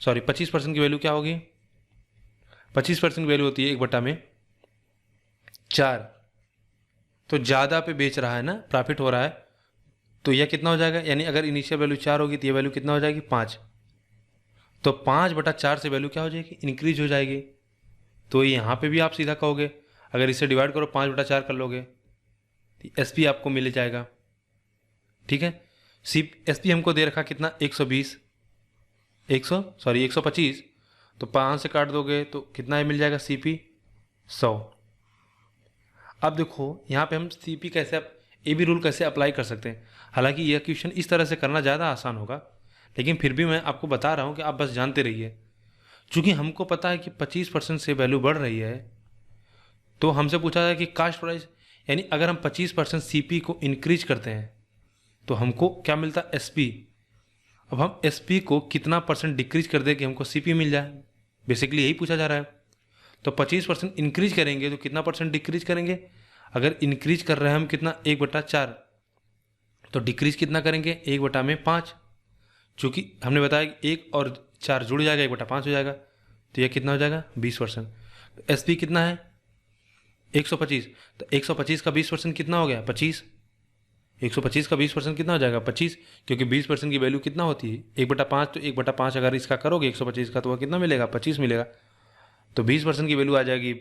25% की वैल्यू क्या होगी, 25% की वैल्यू होती है 1/4। तो ज़्यादा पे बेच रहा है ना, प्रॉफिट हो रहा है, तो यह कितना हो जाएगा, यानी अगर इनिशियल वैल्यू 4 होगी तो ये वैल्यू कितना हो जाएगी, 5। तो 5/4 से वैल्यू क्या हो जाएगी, इंक्रीज हो जाएगी। तो यहाँ पे भी आप सीधा कहोगे, अगर इसे डिवाइड करो 5/4 कर लोगे तो एस पी आपको मिल जाएगा। ठीक है, एस पी हमको दे रखा कितना, 125, तो 5 से काट दोगे तो कितना मिल जाएगा, सी पी 100। अब देखो यहाँ पे हम सी पी कैसे, ए बी रूल कैसे अप्लाई कर सकते हैं। हालांकि यह क्वेश्चन इस तरह से करना ज़्यादा आसान होगा, लेकिन फिर भी मैं आपको बता रहा हूँ कि आप बस जानते रहिए। चूँकि हमको पता है कि 25% से वैल्यू बढ़ रही है, तो हमसे पूछा जाए कि कास्ट प्राइस, यानी अगर हम 25% सी पी को इंक्रीज करते हैं तो हमको क्या मिलता है, एस पी। अब हम एस पी को कितना परसेंट डिक्रीज कर दें कि हमको सी पी मिल जाए, बेसिकली यही पूछा जा रहा है। तो 25% इंक्रीज करेंगे तो कितना परसेंट डिक्रीज करेंगे, अगर इंक्रीज कर रहे हैं हम कितना, 1/4, तो डिक्रीज कितना करेंगे, 1/5। चूँकि हमने बताया कि 1 और 4 जुड़ जाएगा, 1/5 हो जाएगा, तो यह कितना हो जाएगा, 20%। तो एस पी कितना है, 125, तो 125 का 20% कितना हो गया, 25। 125 का 20% कितना हो जाएगा, 25, क्योंकि 20% की वैल्यू कितना होती है, 1/5। तो 1/5 अगर इसका करोगे 125 का, तो वह कितना मिलेगा, 25 मिलेगा। तो 20% की वैल्यू आ जाएगी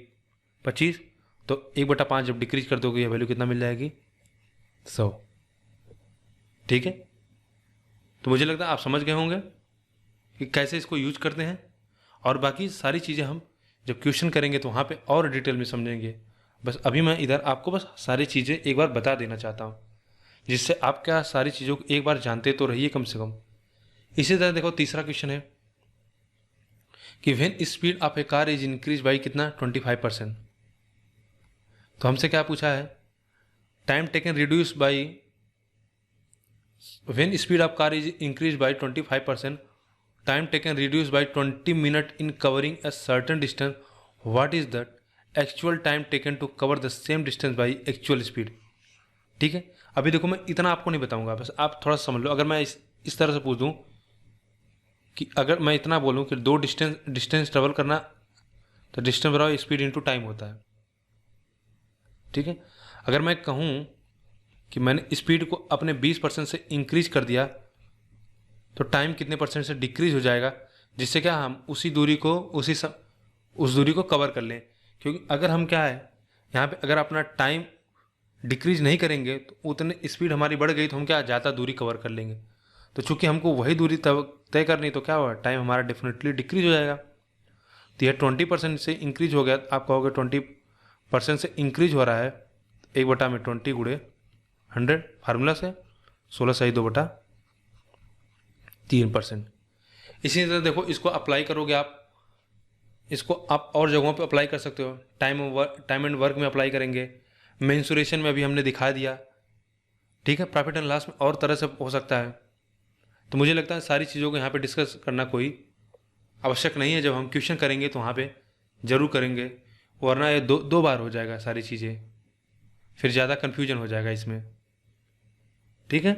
25, तो 1/5 जब डिक्रीज कर दोगे, यह वैल्यू कितना मिल जाएगी, 100। ठीक है, तो मुझे लगता है आप समझ गए होंगे कि कैसे इसको यूज करते हैं, और बाकी सारी चीज़ें हम जब क्वेश्चन करेंगे तो वहाँ पे और डिटेल में समझेंगे। बस अभी मैं इधर आपको बस सारी चीज़ें एक बार बता देना चाहता हूँ, जिससे आप क्या सारी चीज़ों को एक बार जानते तो रहिए कम से कम। इसी तरह देखो तीसरा क्वेश्चन है कि when speed of a car is increase by कितना 25%। तो हमसे क्या पूछा है, time taken reduce by when speed of car is increase by 25%, time taken reduce by 20 minute in covering a certain distance, what is that actual time taken to cover the same distance by actual speed. ठीक है, अभी देखो मैं इतना आपको नहीं बताऊंगा, बस आप थोड़ा समझ लो। अगर मैं इस तरह से पूछ दूं कि अगर मैं इतना बोलूं कि दो डिस्टेंस ट्रेवल करना, तो डिस्टेंस बराबर स्पीड इंटू टाइम होता है। ठीक है, अगर मैं कहूं कि मैंने स्पीड को अपने 20% से इंक्रीज कर दिया, तो टाइम कितने परसेंट से डिक्रीज हो जाएगा, जिससे क्या हम उसी दूरी को उस दूरी को कवर कर लें। क्योंकि अगर हम क्या है यहाँ पे अगर अपना टाइम डिक्रीज नहीं करेंगे तो उतने स्पीड हमारी बढ़ गई तो हम क्या ज़्यादा दूरी कवर कर लेंगे। तो चूंकि हमको वही दूरी तय करनी, तो क्या हुआ, टाइम हमारा डेफिनेटली डिक्रीज हो जाएगा। तो यह 20% से इंक्रीज हो गया। आप कहोगे 20% से इंक्रीज हो रहा है, 1/20 गुणे 100 फार्मूला से 16/3%। इसी तरह देखो इसको अप्लाई करोगे आप, इसको आप और जगहों पे अप्लाई कर सकते हो। टाइम एंड वर्क में अप्लाई करेंगे, मेंसुरेशन में अभी हमने दिखा दिया। ठीक है, प्रॉफिट एंड लॉस में और तरह से हो सकता है। तो मुझे लगता है सारी चीज़ों को यहाँ पे डिस्कस करना कोई आवश्यक नहीं है। जब हम क्वेश्चन करेंगे तो वहाँ पे जरूर करेंगे, वरना ये दो बार हो जाएगा सारी चीज़ें, फिर ज़्यादा कन्फ्यूजन हो जाएगा इसमें। ठीक है,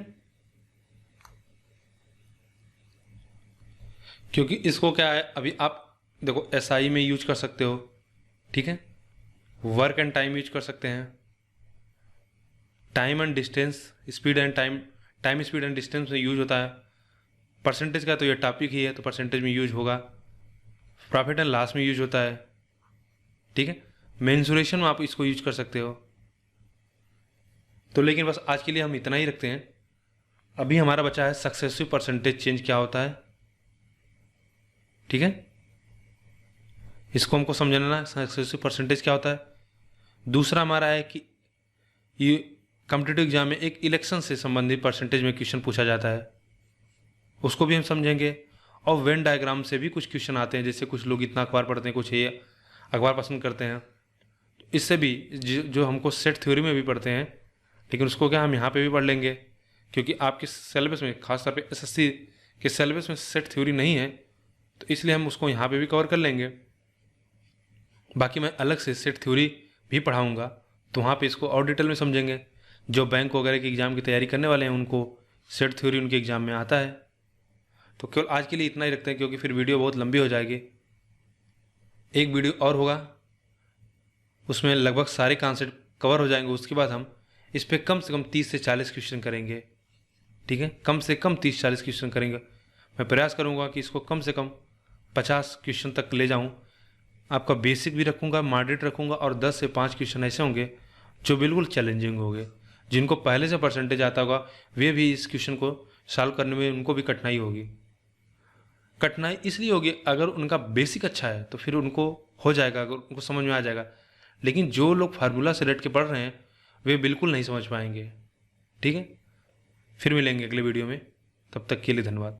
क्योंकि इसको क्या है, अभी आप देखो एसआई में यूज कर सकते हो। ठीक है, वर्क एंड टाइम यूज कर सकते हैं, time and distance, speed and time speed and distance में यूज होता है। परसेंटेज का तो ये टॉपिक ही है, तो परसेंटेज में यूज होगा। प्रॉफिट एंड लॉस में यूज होता है। ठीक है, मेंसुरेशन में आप इसको यूज कर सकते हो। तो लेकिन बस आज के लिए हम इतना ही रखते हैं। अभी हमारा बचा है सक्सेसिव परसेंटेज चेंज क्या होता है। ठीक है, इसको हमको समझना है, सक्सेसिव परसेंटेज क्या होता है। दूसरा हमारा है कि ये कॉम्पिटिटिव एग्जाम में एक इलेक्शन से संबंधित परसेंटेज में क्वेश्चन पूछा जाता है, उसको भी हम समझेंगे। और वेन डायग्राम से भी कुछ क्वेश्चन आते हैं, जैसे कुछ लोग इतना अखबार पढ़ते हैं, कुछ ये अखबार पसंद करते हैं। तो इससे भी जो हमको सेट थ्योरी में भी पढ़ते हैं, लेकिन उसको क्या हम यहाँ पे भी पढ़ लेंगे, क्योंकि आपके सिलेबस में खासतौर पे एसएससी के सिलेबस में सेट थ्योरी नहीं है, तो इसलिए हम उसको यहाँ पे भी कवर कर लेंगे। बाकी मैं अलग से सेट थ्योरी भी पढ़ाऊँगा, तो वहाँ पे इसको और डिटेल में समझेंगे। जो बैंक वगैरह के एग्ज़ाम की तैयारी करने वाले हैं उनको सेट थ्योरी उनके एग्ज़ाम में आता है। तो केवल आज के लिए इतना ही रखते हैं, क्योंकि फिर वीडियो बहुत लंबी हो जाएगी। एक वीडियो और होगा, उसमें लगभग सारे कॉन्सेप्ट कवर हो जाएंगे। उसके बाद हम इस पर कम से कम 30 से 40 क्वेश्चन करेंगे। ठीक है, कम से कम 30-40 क्वेश्चन करेंगे। मैं प्रयास करूँगा कि इसको कम से कम 50 क्वेश्चन तक ले जाऊँ। आपका बेसिक भी रखूँगा, मॉडरेट रखूँगा, और 10 से 5 क्वेश्चन ऐसे होंगे जो बिल्कुल चैलेंजिंग होंगे। जिनको पहले से परसेंटेज आता होगा वे भी इस क्वेश्चन को सॉल्व करने में उनको भी कठिनाई होगी। कठिनाई इसलिए होगी, अगर उनका बेसिक अच्छा है तो फिर उनको हो जाएगा, अगर उनको समझ में आ जाएगा। लेकिन जो लोग फार्मूला से रट के पढ़ रहे हैं वे बिल्कुल नहीं समझ पाएंगे। ठीक है, फिर मिलेंगे अगले वीडियो में, तब तक के लिए धन्यवाद।